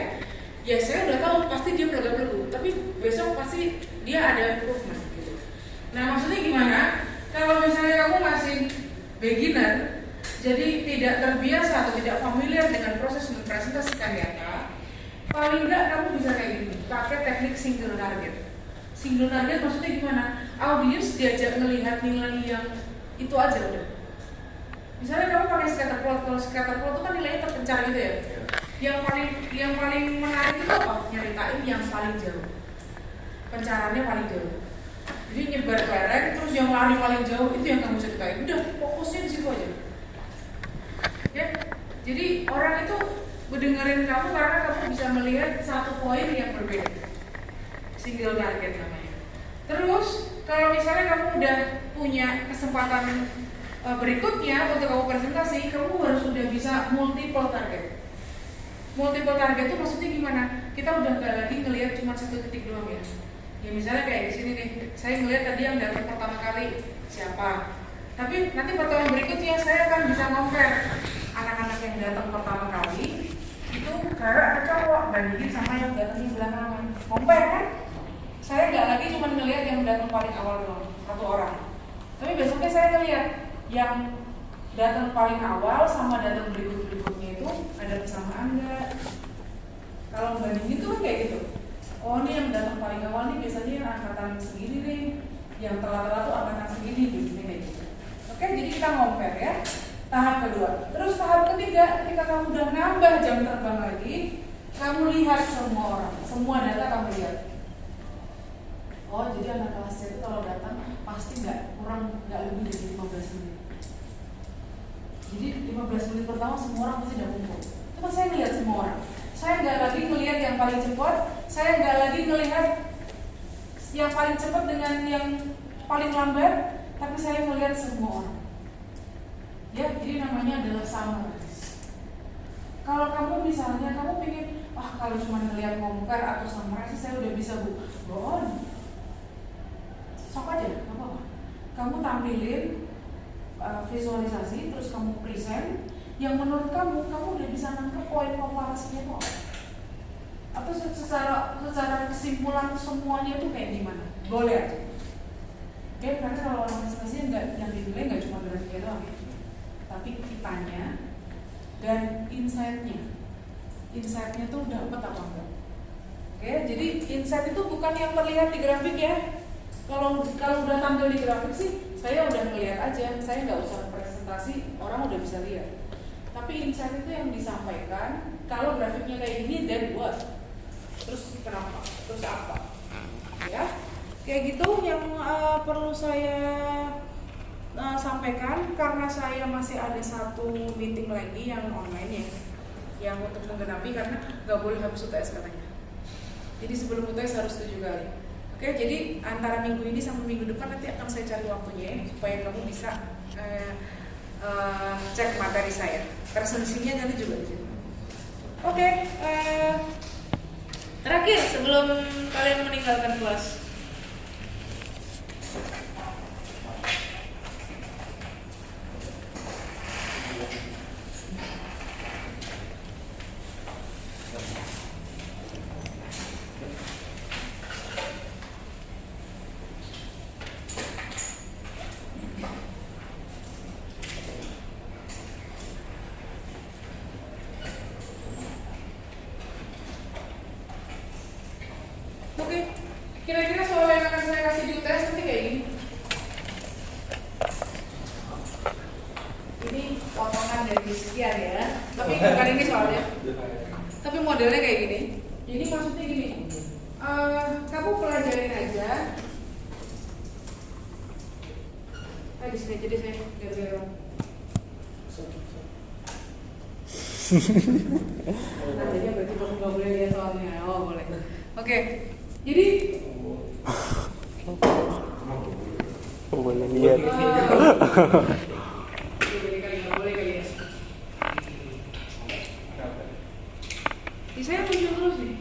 ya saya udah tahu pasti dia belegak-beleguk, tapi besok pasti dia ada improvement gitu. Nah, maksudnya gimana? Kalau misalnya kamu masih beginner, jadi tidak terbiasa atau tidak familiar dengan proses mempresentasikan data, paling enggak kamu bisa kayak gini, pakai teknik single target. Single target maksudnya gimana? Audiens diajak melihat nilai yang itu aja udah. Misalnya kamu pakai scatter plot, kalau scatter plot itu kan nilainya terpencar gitu ya. Yang paling menarik itu apa? Nyeritain yang paling jauh. Pencarannya paling jauh. Jadi nyebar lereng, terus yang lari paling jauh itu yang kamu ceritain. Udah, fokusnya di situ aja. Ya, jadi orang itu mendengarin kamu karena kamu bisa melihat satu poin yang berbeda. Single target namanya. Terus kalau misalnya kamu udah punya kesempatan berikutnya untuk kamu presentasi, kamu harus udah bisa multiple target. Multiple target itu maksudnya gimana? Kita udah nggak lagi ngelihat cuma satu titik doang ya. Ya misalnya kayak di sini nih, saya ngelihat tadi yang datang pertama kali siapa. Tapi nanti pertemuan berikutnya saya akan bisa compare anak-anak yang datang pertama kali itu cewek atau cowok bandingin sama yang datangnya belakangan. Compare kan? Saya nggak lagi cuma ngelihat yang datang paling awal doang, satu orang. Tapi besoknya saya ngelihat yang datang paling awal sama datang berikutnya itu ada kesamaan nggak? Kalau bandingin tuh kan kayak gitu. Oh, ini yang datang paling awal nih biasanya yang angkatan segini nih, yang telat-telat tuh angkatan segini biasanya kayak gitu. Oke, jadi kita compare ya. Tahap kedua. Terus tahap ketiga, ketika kamu udah nambah jam terbang lagi, kamu lihat semua orang, semua data kamu lihat. Oh, jadi anak kelas itu kalau datang pasti nggak lebih dari 15 menit. Jadi 15 menit pertama semua orang pasti udah kumpul. Itu kan saya ngelihat semua orang. Saya nggak lagi ngelihat yang paling cepat, saya nggak lagi ngelihat yang paling cepat dengan yang paling lambat, tapi saya ngelihat semua orang. Ya, jadi namanya adalah summarize. Kalau kamu misalnya kamu pikir, kalau cuma ngelihat compare atau summarize saya udah bisa sok aja, nggak apa-apa. Kamu tampilin visualisasi, terus kamu present yang menurut kamu udah bisa nangkep poin komparasinya itu apa? Atau secara kesimpulan semuanya itu kayak gimana? Boleh aja. Oke, karena kalau orang presentasi yang dinilai nggak cuma grafiknya doang, tapi kitanya dan insight-nya tuh dapat apa enggak? Oke, jadi insight itu bukan yang terlihat di grafik ya. Kalau udah tampil di grafik sih, saya udah ngeliat aja, saya nggak usah presentasi, orang udah bisa lihat. Tapi insight itu yang disampaikan, kalau grafiknya kayak gini, then what? Terus kenapa? Terus apa? Ya, kayak gitu yang perlu saya sampaikan, karena saya masih ada satu meeting lagi yang online ya, yang untuk menggenapi karena nggak boleh habis UTS katanya. Jadi sebelum UTS harus 7 kali. Oke, jadi antara minggu ini sampai minggu depan nanti akan saya cari waktunya ya, supaya kamu bisa cek materi saya. Resensinya nanti juga di sini. Oke, Terakhir sebelum kalian meninggalkan kelas. Oke, kira-kira soal yang akan saya kasih di UTS nanti kayak gini. Ini potongan dari sekian ya, tapi bukan ini soalnya. Tapi modelnya kayak gini. Jadi maksudnya gini, kamu pelajarin aja. Di sini aja deh saya biar Nadanya berarti kamu nggak boleh lihat soalnya. Oh boleh. Oke, jadi boleh lihat. boleh kali ya. Saya muncul terus nih.